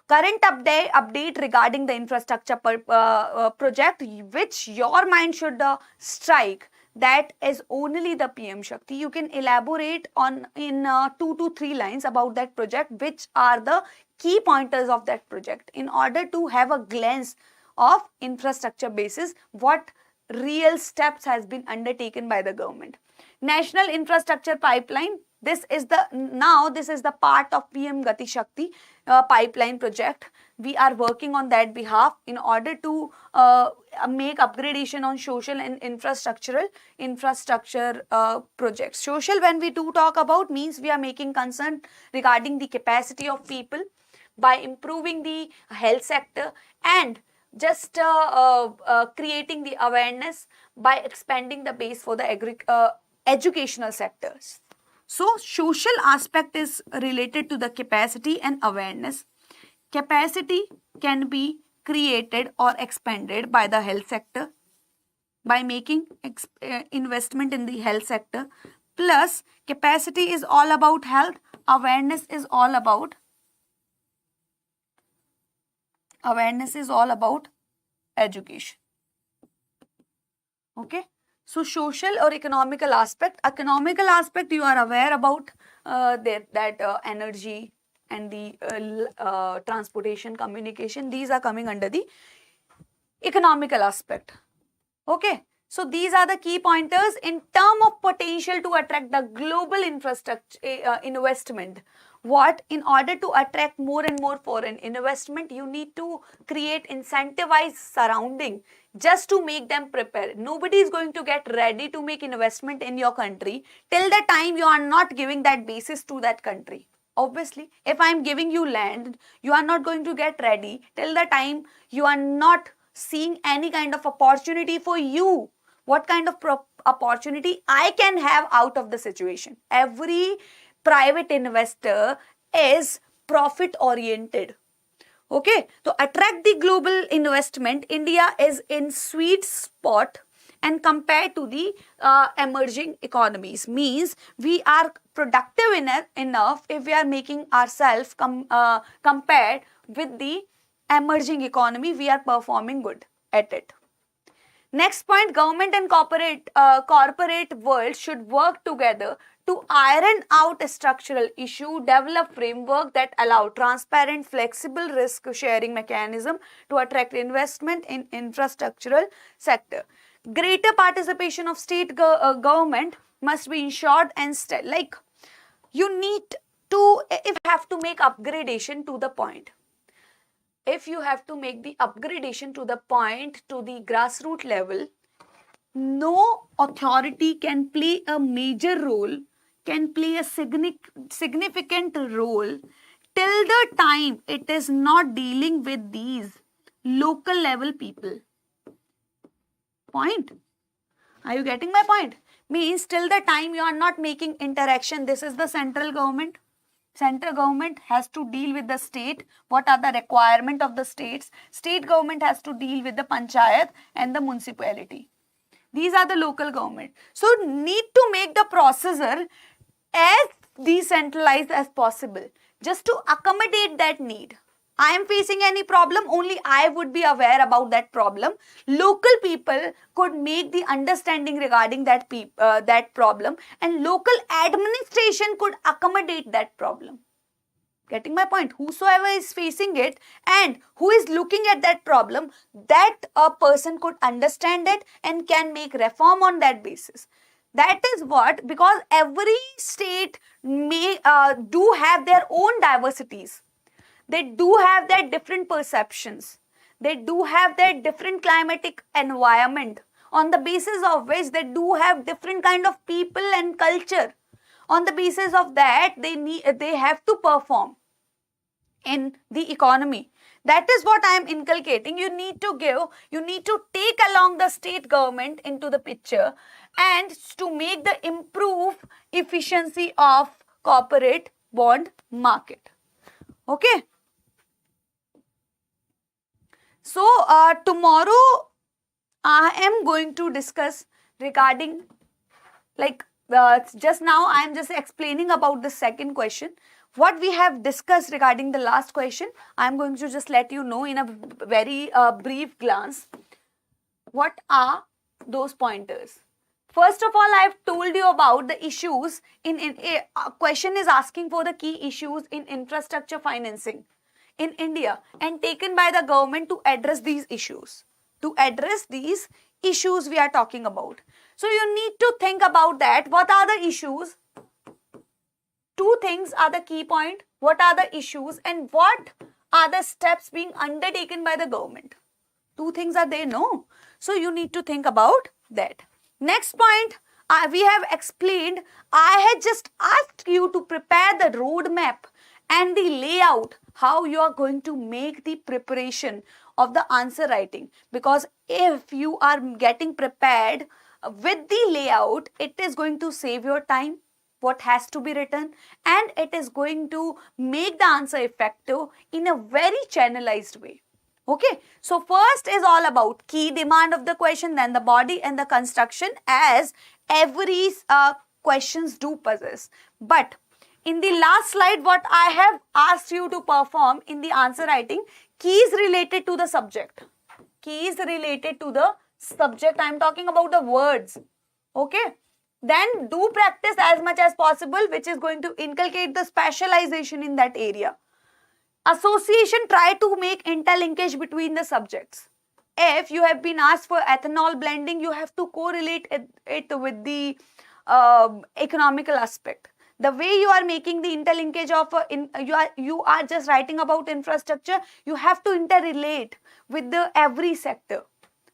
Current update regarding the infrastructure project, which your mind should strike, that is only the PM Shakti. You can elaborate on in 2 to 3 lines about that project, which are the key pointers of that project, in order to have a glance of infrastructure basis, what real steps has been undertaken by the government. National Infrastructure Pipeline. This is the part of PM Gati Shakti pipeline project. We are working on that behalf in order to make upgradation on social and infrastructure projects. Social, when we do talk about, means we are making concern regarding the capacity of people by improving the health sector and just creating the awareness by expanding the base for the educational sectors. So, social aspect is related to the capacity and awareness. Capacity can be created or expanded by the health sector by making investment in the health sector. Plus, capacity is all about health, awareness is all about education. Okay. So, social or economical aspect. Economical aspect, you are aware about that energy and the transportation, communication. These are coming under the economical aspect. Okay. So, these are the key pointers in terms of potential to attract the global infrastructure investment. What? In order to attract more and more foreign investment, you need to create incentivized surrounding just to make them prepare. Nobody is going to get ready to make investment in your country till the time you are not giving that basis to that country. Obviously, if I am giving you land, you are not going to get ready till the time you are not seeing any kind of opportunity for you. What kind of opportunity I can have out of the situation? Every private investor is profit oriented. Okay, to attract the global investment, India is in sweet spot and compared to the emerging economies. Means we are productive enough if we are making ourselves compared with the emerging economy, we are performing good at it. Next point, government and corporate world should work together to iron out a structural issue, develop framework that allow transparent, flexible risk sharing mechanism to attract investment in infrastructural sector. Greater participation of state government must be ensured and like you need to, if you have to make upgradation to the point, if you have to make the upgradation to the point to the grassroots level, no authority can play a major role, can play a significant role till the time it is not dealing with these local level people. Point? Are you getting my point? Means till the time you are not making interaction, this is the central government. Central government has to deal with the state. What are the requirement of the states? State government has to deal with the panchayat and the municipality. These are the local government. So need to make the procedure as decentralized as possible, just to accommodate that need. I am facing any problem, only I would be aware about that problem. Local people could make the understanding regarding that problem, and local administration could accommodate that problem. Getting my point? Whosoever is facing it and who is looking at that problem, that a person could understand it and can make reform on that basis. That is what, because every state may do have their own diversities. They do have their different perceptions. They do have their different climatic environment, on the basis of which they do have different kind of people and culture. On the basis of that, they have to perform in the economy. That is what I am inculcating. You need to take along the state government into the picture, and to make the improve efficiency of corporate bond market. Okay. So tomorrow I am going to discuss regarding, like just now I am just explaining about the second question. What we have discussed regarding the last question, I am going to just let you know in a very brief glance. What are those pointers? First of all, I have told you about the issues in a question is asking for the key issues in infrastructure financing in India and taken by the government to address these issues. To address these issues we are talking about. So you need to think about that. What are the issues? Two things are the key point. What are the issues and what are the steps being undertaken by the government? Two things are there, no? So you need to think about that. Next point, we have explained, I had just asked you to prepare the roadmap and the layout, how you are going to make the preparation of the answer writing. Because if you are getting prepared with the layout, it is going to save your time, what has to be written, and it is going to make the answer effective in a very channelized way. Okay, so first is all about key demand of the question, then the body and the construction, as every questions do possess. But in the last slide, what I have asked you to perform in the answer writing, keys related to the subject. Keys related to the subject, I am talking about the words. Okay, then do practice as much as possible, which is going to inculcate the specialization in that area. Association, try to make interlinkage between the subjects. If you have been asked for ethanol blending, you have to correlate it with the economical aspect. The way you are making the interlinkage of you are just writing about infrastructure, you have to interrelate with the every sector,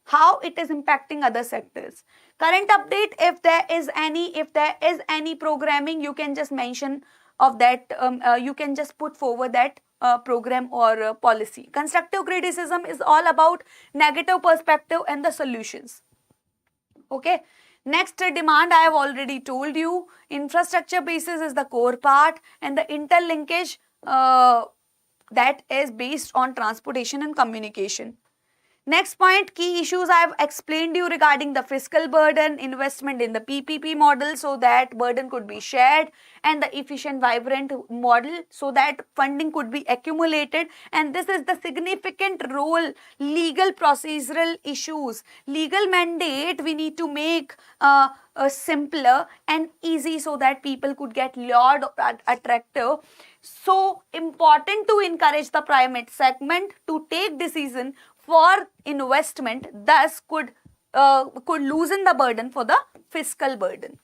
how it is impacting other sectors. Current update, if there is any programming, you can just mention of that, you can just put forward that program or policy. Constructive criticism is all about negative perspective and the solutions. Okay. Next, demand, I have already told you. Infrastructure basis is the core part, and the interlinkage that is based on transportation and communication. Next point, key issues I have explained you regarding the fiscal burden, investment in the PPP model so that burden could be shared, and the efficient vibrant model so that funding could be accumulated. And this is the significant role, legal procedural issues, legal mandate we need to make simpler and easy so that people could get lured or attractive. So important to encourage the private segment to take decision for investment, thus could loosen the burden for the fiscal burden.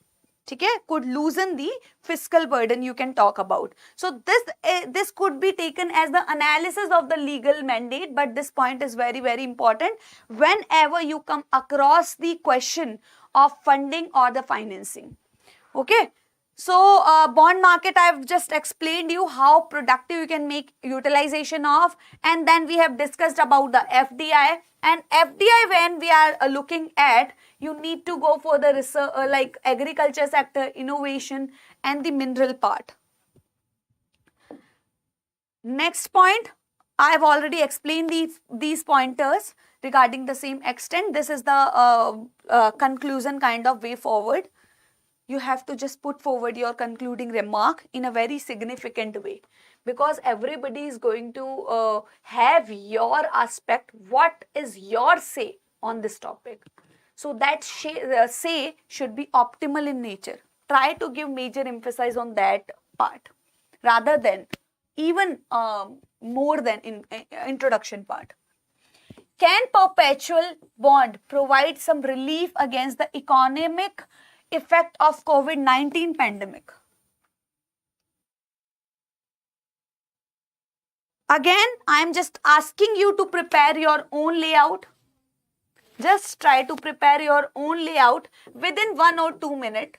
Okay, could loosen the fiscal burden you can talk about. So this could be taken as the analysis of the legal mandate, but this point is very, very important whenever you come across the question of funding or the financing. Okay. So bond market, I've just explained you how productive you can make utilization of, and then we have discussed about the FDI. And FDI, when we are looking at, you need to go for the research, like agriculture sector, innovation, and the mineral part. Next point, I have already explained these pointers regarding the same extent. This is the conclusion kind of way forward. You have to just put forward your concluding remark in a very significant way, because everybody is going to have your aspect. What is your say on this topic? So that say should be optimal in nature. Try to give major emphasis on that part rather than even more than in introduction part. Can perpetual bond provide some relief against the economic effect of COVID-19 pandemic? Again, I am just asking you to prepare your own layout. Just try to prepare your own layout within 1 or 2 minutes.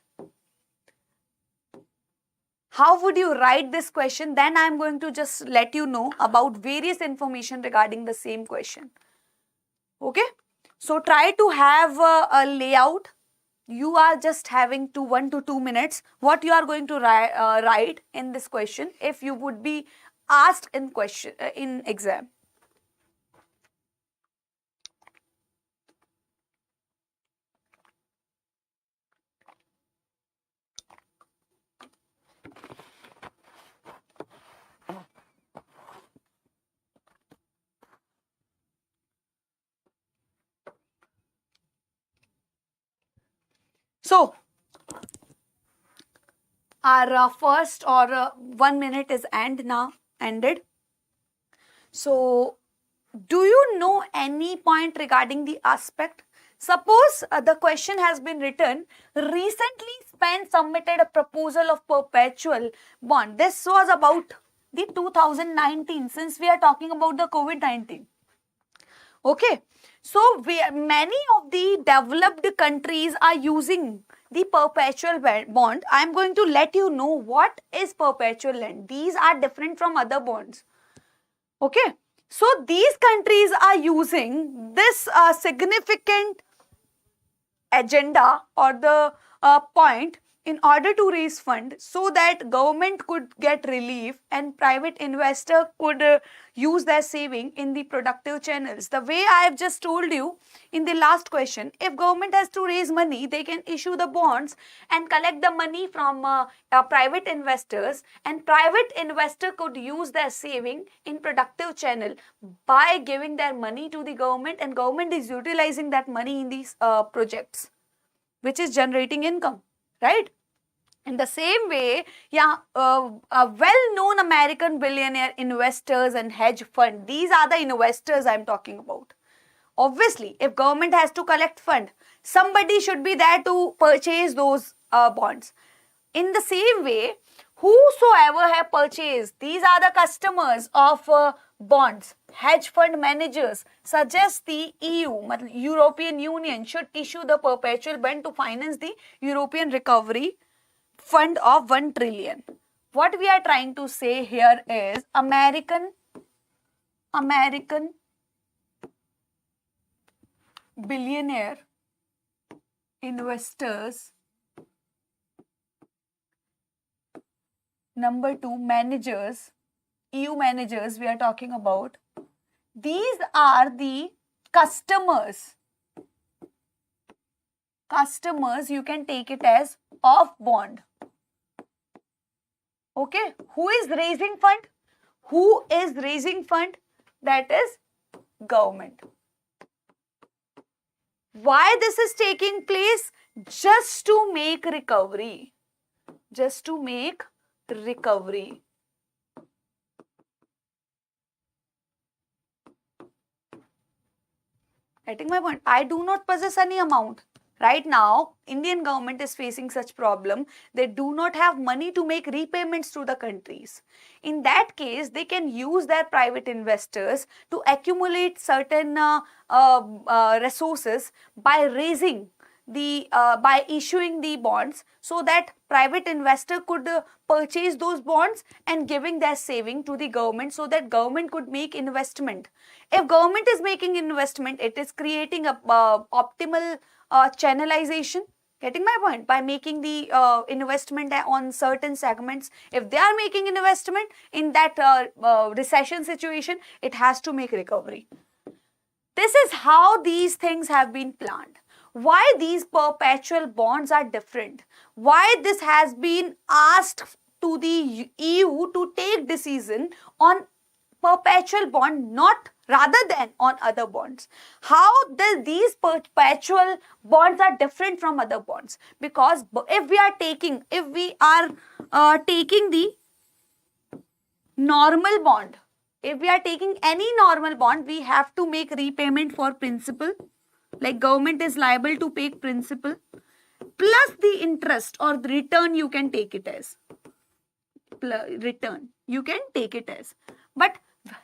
How would you write this question? Then I am going to just let you know about various information regarding the same question. Okay? So try to have a layout. You are just having 1 to 2 minutes. What you are going to write in this question if you would be asked in question in exam. So our first or 1 minute is ended. So do you know any point regarding the aspect? Suppose the question has been written, recently Spain submitted a proposal of perpetual bond. This was about the 2019, since we are talking about the COVID-19. Okay, so many of the developed countries are using the perpetual bond. I am going to let you know what is perpetual bond. These are different from other bonds. Okay, so these countries are using this significant agenda or the point in order to raise fund, so that government could get relief and private investor could use their saving in the productive channels. The way I have just told you in the last question, if government has to raise money, they can issue the bonds and collect the money from private investors, and private investor could use their saving in productive channel by giving their money to the government, and government is utilizing that money in these projects, which is generating income, right? In the same way, well-known American billionaire investors and hedge fund, these are the investors I'm talking about. Obviously, if government has to collect fund, somebody should be there to purchase those bonds. In the same way, whosoever have purchased, these are the customers of bonds. Hedge fund managers suggest the EU, European Union, should issue the perpetual bond to finance the European recovery fund of 1 trillion. What we are trying to say here is American billionaire investors, number 2, managers, EU managers we are talking about. These are the customers, you can take it as of bond. Okay, who is raising fund? Who is raising fund? That is government. Why this is taking place? Just to make recovery. Just to make recovery. Getting my point? I do not possess any amount. Right now, Indian government is facing such problem. They do not have money to make repayments to the countries. In that case, they can use their private investors to accumulate certain resources by raising the by issuing the bonds, so that private investor could purchase those bonds and giving their saving to the government, so that government could make investment. If government is making investment, it is creating a optimal channelization. Getting my point? By making the investment on certain segments, if they are making investment in that recession situation, it has to make recovery. This is how these things have been planned. Why these perpetual bonds are different? Why this has been asked to the EU to take decision on perpetual bond, not rather than on other bonds. How these perpetual bonds are different from other bonds? Because if we are taking the normal bond, if we are taking any normal bond, we have to make repayment for principal. Like government is liable to pay principal plus the interest or the return, you can take it as. Return, you can take it as. But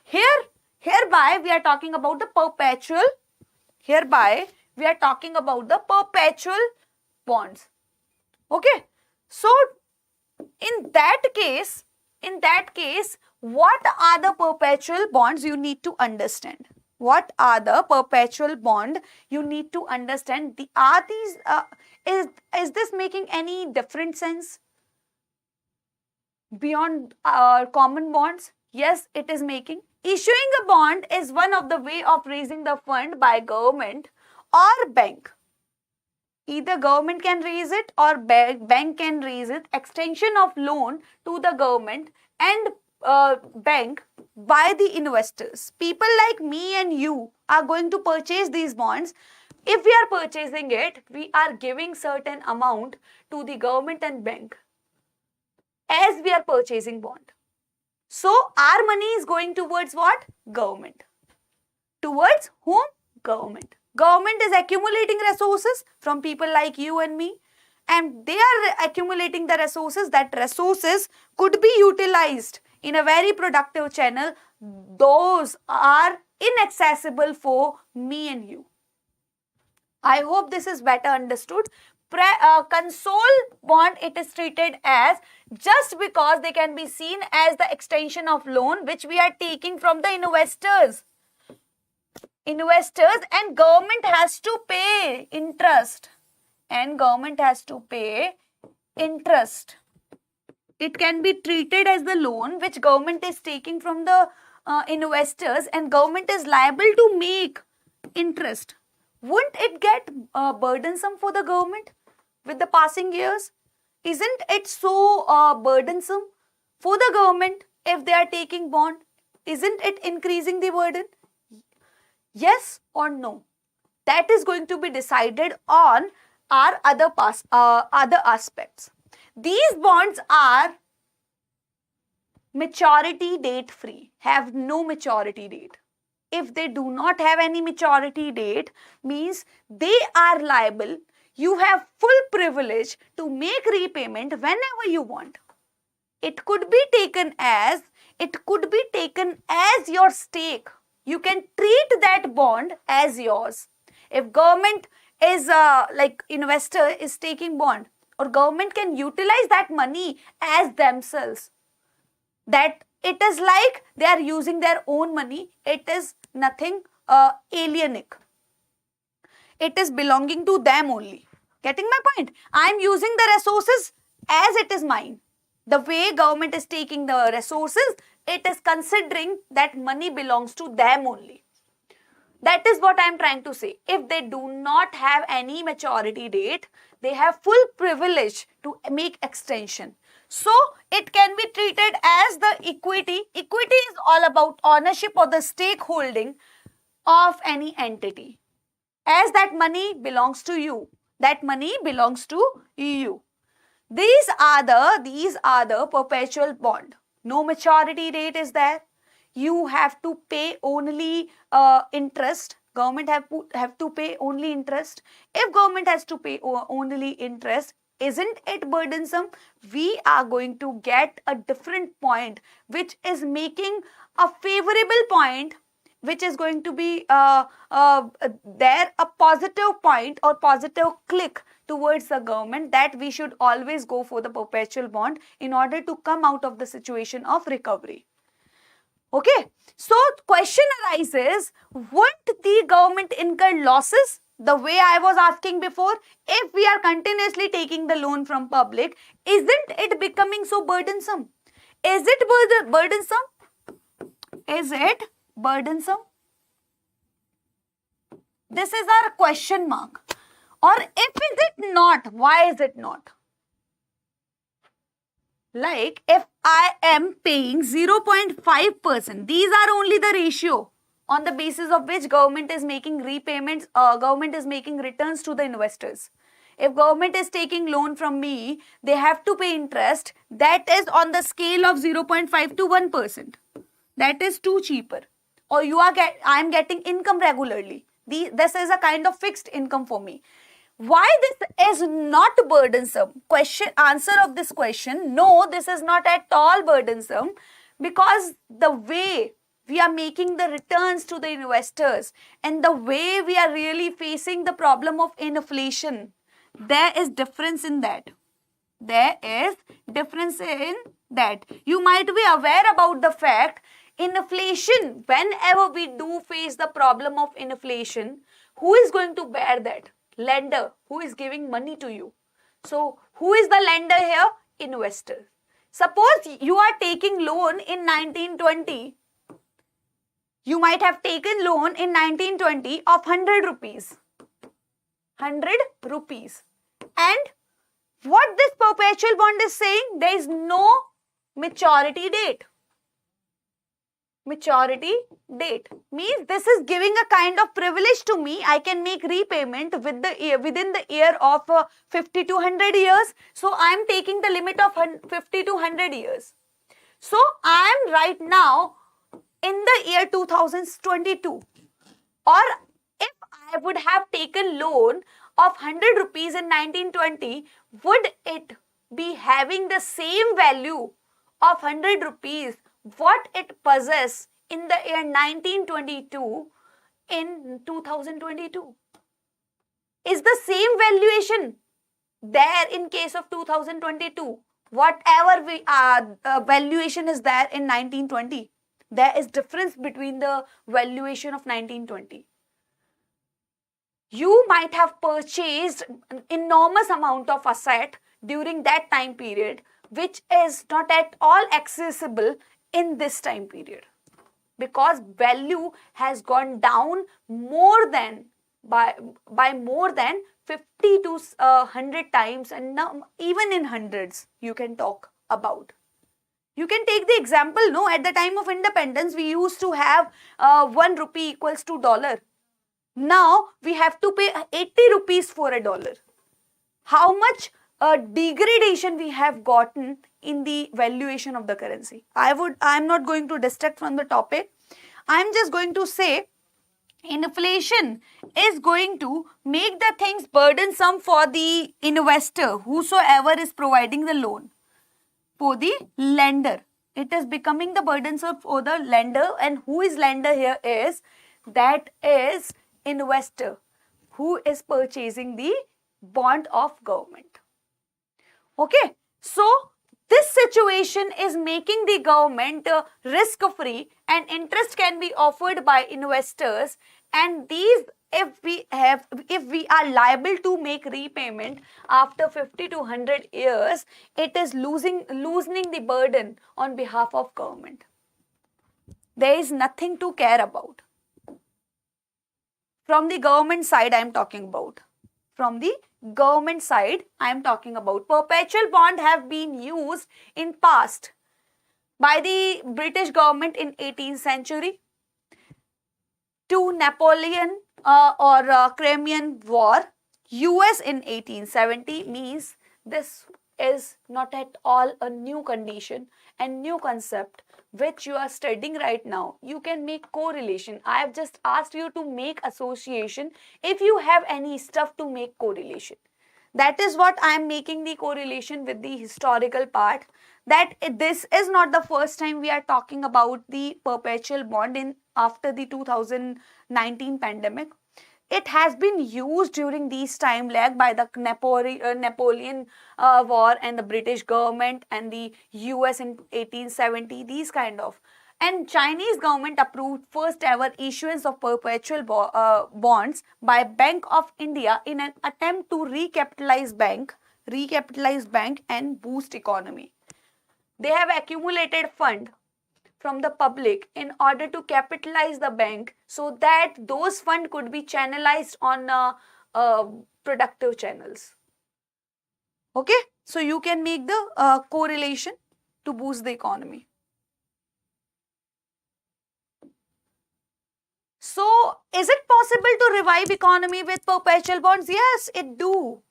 hereby we are talking about the perpetual. Hereby we are talking about the perpetual bonds. Okay. So in that case, what are the perpetual bonds you need to understand? What are the perpetual bond you need to understand? Is this making any different sense beyond common bonds? Yes, it is making. Issuing a bond is one of the way of raising the fund by government or bank. Either government can raise it or bank can raise it. Extension of loan to the government and bank by the investors. People like me and you are going to purchase these bonds. If we are purchasing it, we are giving certain amount to the government and bank as we are purchasing bond. So our money is going towards what? Government. Towards whom? Government. Government is accumulating resources from people like you and me, and they are accumulating the resources. That resources could be utilized in a very productive channel. Those are inaccessible for me and you. I hope this is better understood. Console bond, it is treated as just because they can be seen as the extension of loan which we are taking from the investors. Investors, and government has to pay interest. And government has to pay interest. It can be treated as the loan which government is taking from the investors, and government is liable to make interest. Wouldn't it get burdensome for the government with the passing years? Isn't it so burdensome for the government if they are taking bond? Isn't it increasing the burden? Yes or no? That is going to be decided on our other aspects. These bonds are maturity date free, have no maturity date. If they do not have any maturity date, means they are liable. You have full privilege to make repayment whenever you want. It could be taken as your stake. You can treat that bond as yours. If government is like investor is taking bond, or government can utilize that money as themselves. That it is like they are using their own money. It is nothing alienic. It is belonging to them only. Getting my point? I am using the resources as it is mine. The way government is taking the resources, it is considering that money belongs to them only. That is what I am trying to say. If they do not have any maturity date, they have full privilege to make extension. So it can be treated as the equity. Equity is all about ownership or the stakeholding of any entity. As that money belongs to you, that money belongs to you. These are the perpetual bond. No maturity date is there. You have to pay only interest. Government have to pay only interest. If government has to pay only interest, isn't it burdensome? We are going to get a different point which is making a favorable point, which is going to be there a positive point or positive click towards the government, that we should always go for the perpetual bond in order to come out of the situation of recovery. Okay, so question arises, won't the government incur losses? The way I was asking before, if we are continuously taking the loan from public, isn't it becoming so burdensome? Is it burdensome? Is it burdensome? This is our question mark. Or if is it not, why is it not? Like if I am paying 0.5%, these are only the ratio on the basis of which government is making repayments, government is making returns to the investors. If government is taking loan from me, they have to pay interest that is on the scale of 0.5 to 1%. That is too cheaper. Or I am getting income regularly. This is a kind of fixed income for me. Why this is not burdensome? Answer of this question, no, this is not at all burdensome, because the way we are making the returns to the investors and the way we are really facing the problem of inflation, there is difference in that. There is difference in that. You might be aware about the fact, inflation, whenever we do face the problem of inflation, who is going to bear that? Lender, who is giving money to you. So, who is the lender here? Investor. Suppose you are taking loan in 1920. You might have taken loan in 1920 of 100 rupees. 100 rupees. And what this perpetual bond is saying, there is no maturity date. Maturity date means this is giving a kind of privilege to me. I can make repayment within the year of 50 to 100 years. So I am taking the limit of 50 to 100 years. So I am right now in the year 2022. Or if I would have taken loan of 100 rupees in 1920, would it be having the same value of 100 rupees what it possesses in the year 1922 in 2022? Is the same valuation there in case of 2022? Whatever valuation is there in 1920, there is difference between the valuation of 1920. You might have purchased an enormous amount of asset during that time period, which is not at all accessible in this time period, because value has gone down more than by more than 50 to 100 times, and now even in hundreds you can talk about. You can take the example, no, at the time of independence we used to have 1 rupee equals to dollar. Now we have to pay 80 rupees for a dollar. How much degradation we have gotten in the valuation of the currency. I am not going to distract from the topic. I am just going to say inflation is going to make the things burdensome for the investor, whosoever is providing the loan. For the lender, it is becoming the burdensome for the lender, and who is lender here is, that is investor who is purchasing the bond of government. Okay, so this situation is making the government risk-free, and interest can be offered by investors, and these, if we are liable to make repayment after 50 to 100 years, it is loosening the burden on behalf of government. There is nothing to care about. From the government side I am talking about. From the government side I am talking about. Perpetual bond have been used in past by the British government in 18th century, to Napoleon or Crimean War, US in 1870, means this is not at all a new condition and new concept which you are studying right now. You can make correlation. I have just asked you to make association if you have any stuff to make correlation. That is what I am making the correlation with the historical part, that this is not the first time we are talking about the perpetual bond in after the 2019 pandemic. It has been used during these time lag by the Napoleon War and the British government and the US in 1870, these kind of. And Chinese government approved first ever issuance of perpetual bonds by Bank of India in an attempt to recapitalize bank and boost economy. They have accumulated fund from the public in order to capitalize the bank so that those funds could be channelized on productive channels. Okay, so you can make the correlation to boost the economy. So, is it possible to revive economy with perpetual bonds? Yes, it do.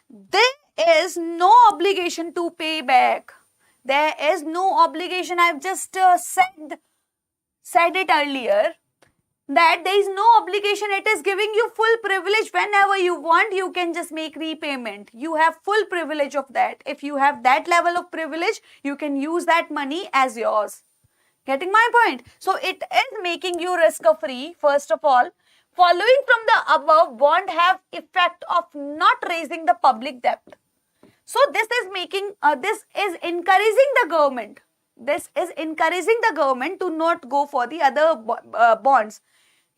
There is no obligation to pay back. There is no obligation. I've just said it earlier that there is no obligation. It is giving you full privilege. Whenever you want, you can just make repayment. You have full privilege of that. If you have that level of privilege, you can use that money as yours. Getting my point? So it is making you risk free. First of all, following from the above, bond have effect of not raising the public debt. So this is encouraging the government. This is encouraging the government to not go for the other bonds.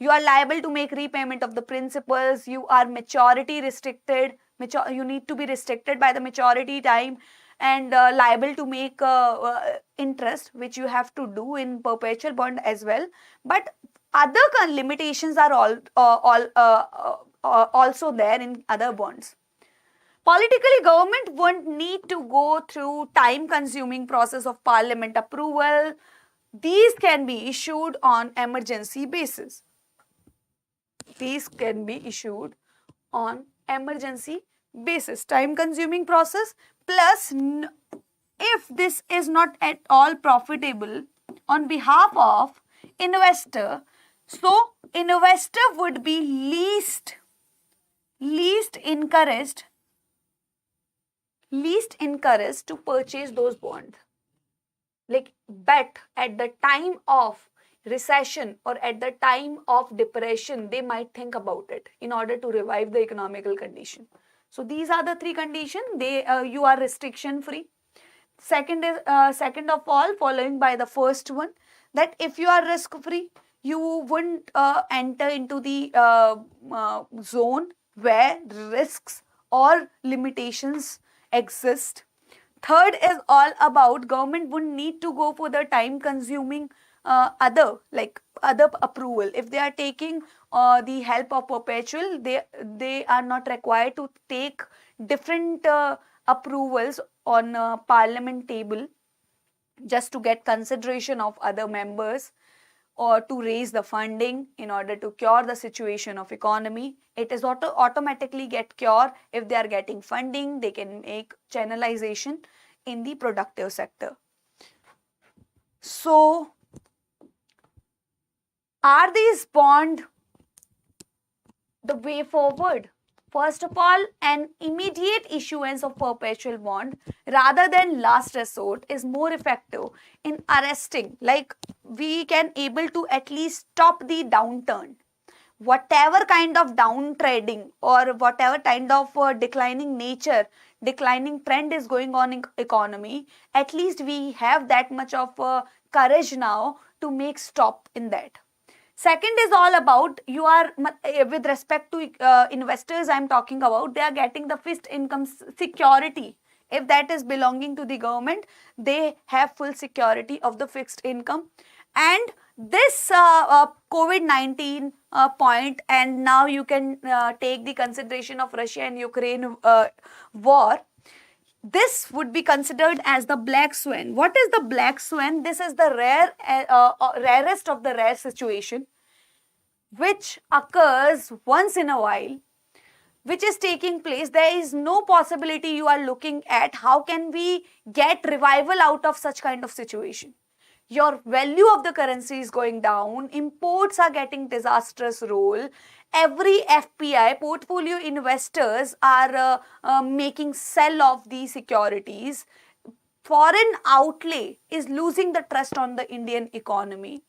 You are liable to make repayment of the principals. You are maturity restricted. You need to be restricted by the maturity time, and liable to make interest, which you have to do in perpetual bond as well. But other limitations are also there in other bonds. Politically, government won't need to go through time-consuming process of parliament approval. These can be issued on emergency basis. These can be issued on emergency basis. Time-consuming process. Plus, if this is not at all profitable on behalf of investor, so investor would be least encouraged to purchase those bonds. Like, bet at the time of recession or at the time of depression, they might think about it in order to revive the economical condition. So these are the three conditions. You are restriction free. Second of all, following by the first one, that if you are risk free, you wouldn't enter into the zone where risks or limitations exist. Third is all about government wouldn't need to go for the time consuming other approval. If they are taking the help of perpetual, they are not required to take different approvals on parliament table just to get consideration of other members or to raise the funding in order to cure the situation of economy. It is automatically get cure if they are getting funding. They can make channelization in the productive sector. So, are these bonds the way forward? First of all, an immediate issuance of perpetual bond rather than last resort is more effective in arresting. Like, we can able to at least stop the downturn. Whatever kind of downtrading or whatever kind of declining trend is going on in economy, at least we have that much of courage now to make stop in that. Second is all about, you are with respect to investors I am talking about, they are getting the fixed income security. If that is belonging to the government, they have full security of the fixed income. And this COVID-19 point, and now you can take the consideration of Russia and Ukraine war. This would be considered as the black swan. What is the black swan? This is the rarest of the rare situation which occurs once in a while. which is taking place, there is no possibility you are looking at how can we get revival out of such kind of situation. Your value of the currency is going down, imports are getting disastrous role, every FPI, portfolio investors are making sell of these securities, foreign outlay is losing the trust on the Indian economy.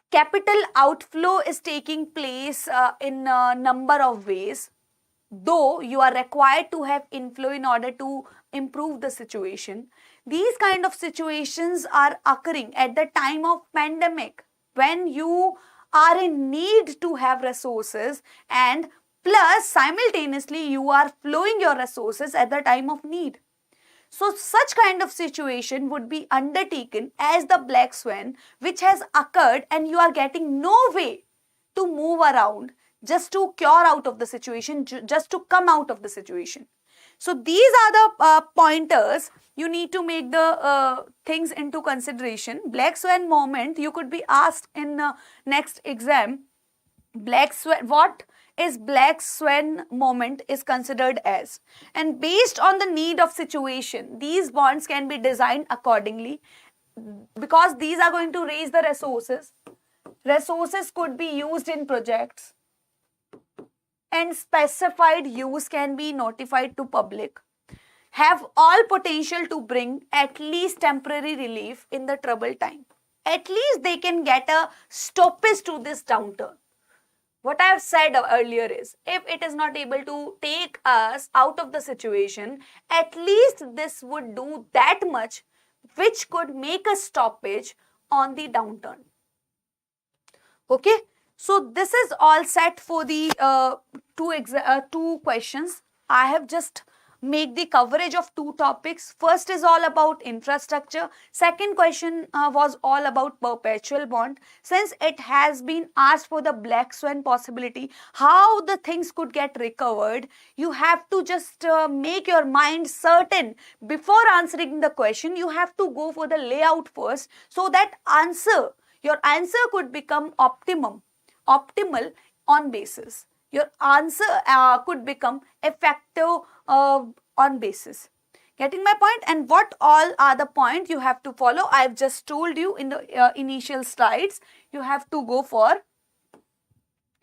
Capital outflow is taking place in a number of ways, though you are required to have inflow in order to improve the situation. These kind of situations are occurring at the time of pandemic, when you are in need to have resources, and plus simultaneously you are flowing your resources at the time of need. So such kind of situation would be undertaken as the black swan, which has occurred and you are getting no way to move around just to cure out of the situation, just to come out of the situation. So these are the pointers you need to make the things into consideration. Black swan moment, you could be asked in next exam, black swan, what is black swan moment is considered as, and based on the need of situation, these bonds can be designed accordingly, because these are going to raise the resources. Resources could be used in projects, and specified use can be notified to public, have all potential to bring at least temporary relief in the troubled time. At least they can get a stoppage to this downturn. What I have said earlier is, if it is not able to take us out of the situation, at least this would do that much which could make a stoppage on the downturn. Okay, so this is all set for the two questions. I have just make the coverage of two topics. First is all about infrastructure. Second question was all about perpetual bond. Since it has been asked for the black swan possibility, how the things could get recovered, you have to just make your mind certain before answering the question. You have to go for the layout first, so that your answer could become optimal on basis. Your answer could become effective on basis. Getting my point? And what all are the points you have to follow? I've just told you in the initial slides. You have to go for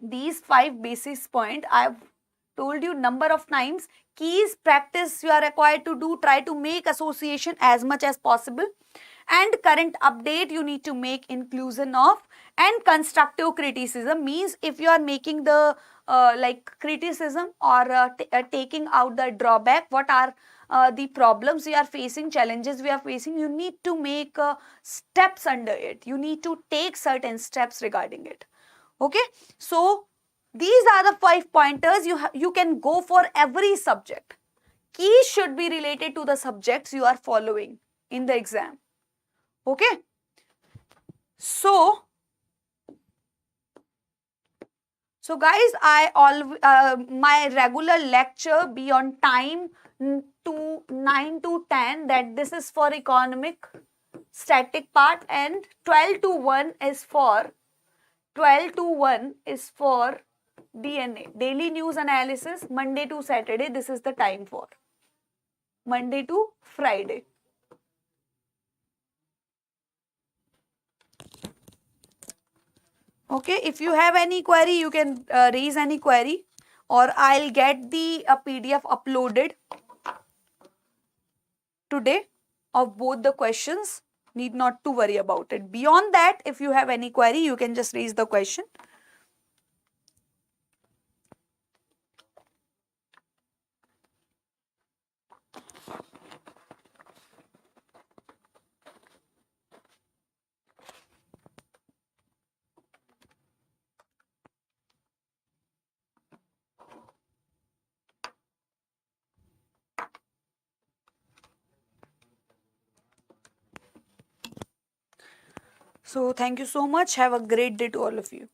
these 5 basis points. I've told you number of times. Keys, practice you are required to do. Try to make association as much as possible. And current update you need to make inclusion of. And constructive criticism means if you are making the criticism or taking out the drawback, what are the problems we are facing, challenges we are facing, you need to make steps under it. You need to take certain steps regarding it. Okay, so these are the 5 pointers. You can go for every subject. Keys should be related to the subjects you are following in the exam. Okay, so guys, my regular lecture be on time to 9 to 10, that this is for economic static part, and 12 to 1 is for DNA, daily news analysis, Monday to Saturday. This is the time for Monday to Friday. Okay, if you have any query, you can raise any query, or I'll get the PDF uploaded today of both the questions. Need not to worry about it. Beyond that, if you have any query, you can just raise the question. So thank you so much. Have a great day to all of you.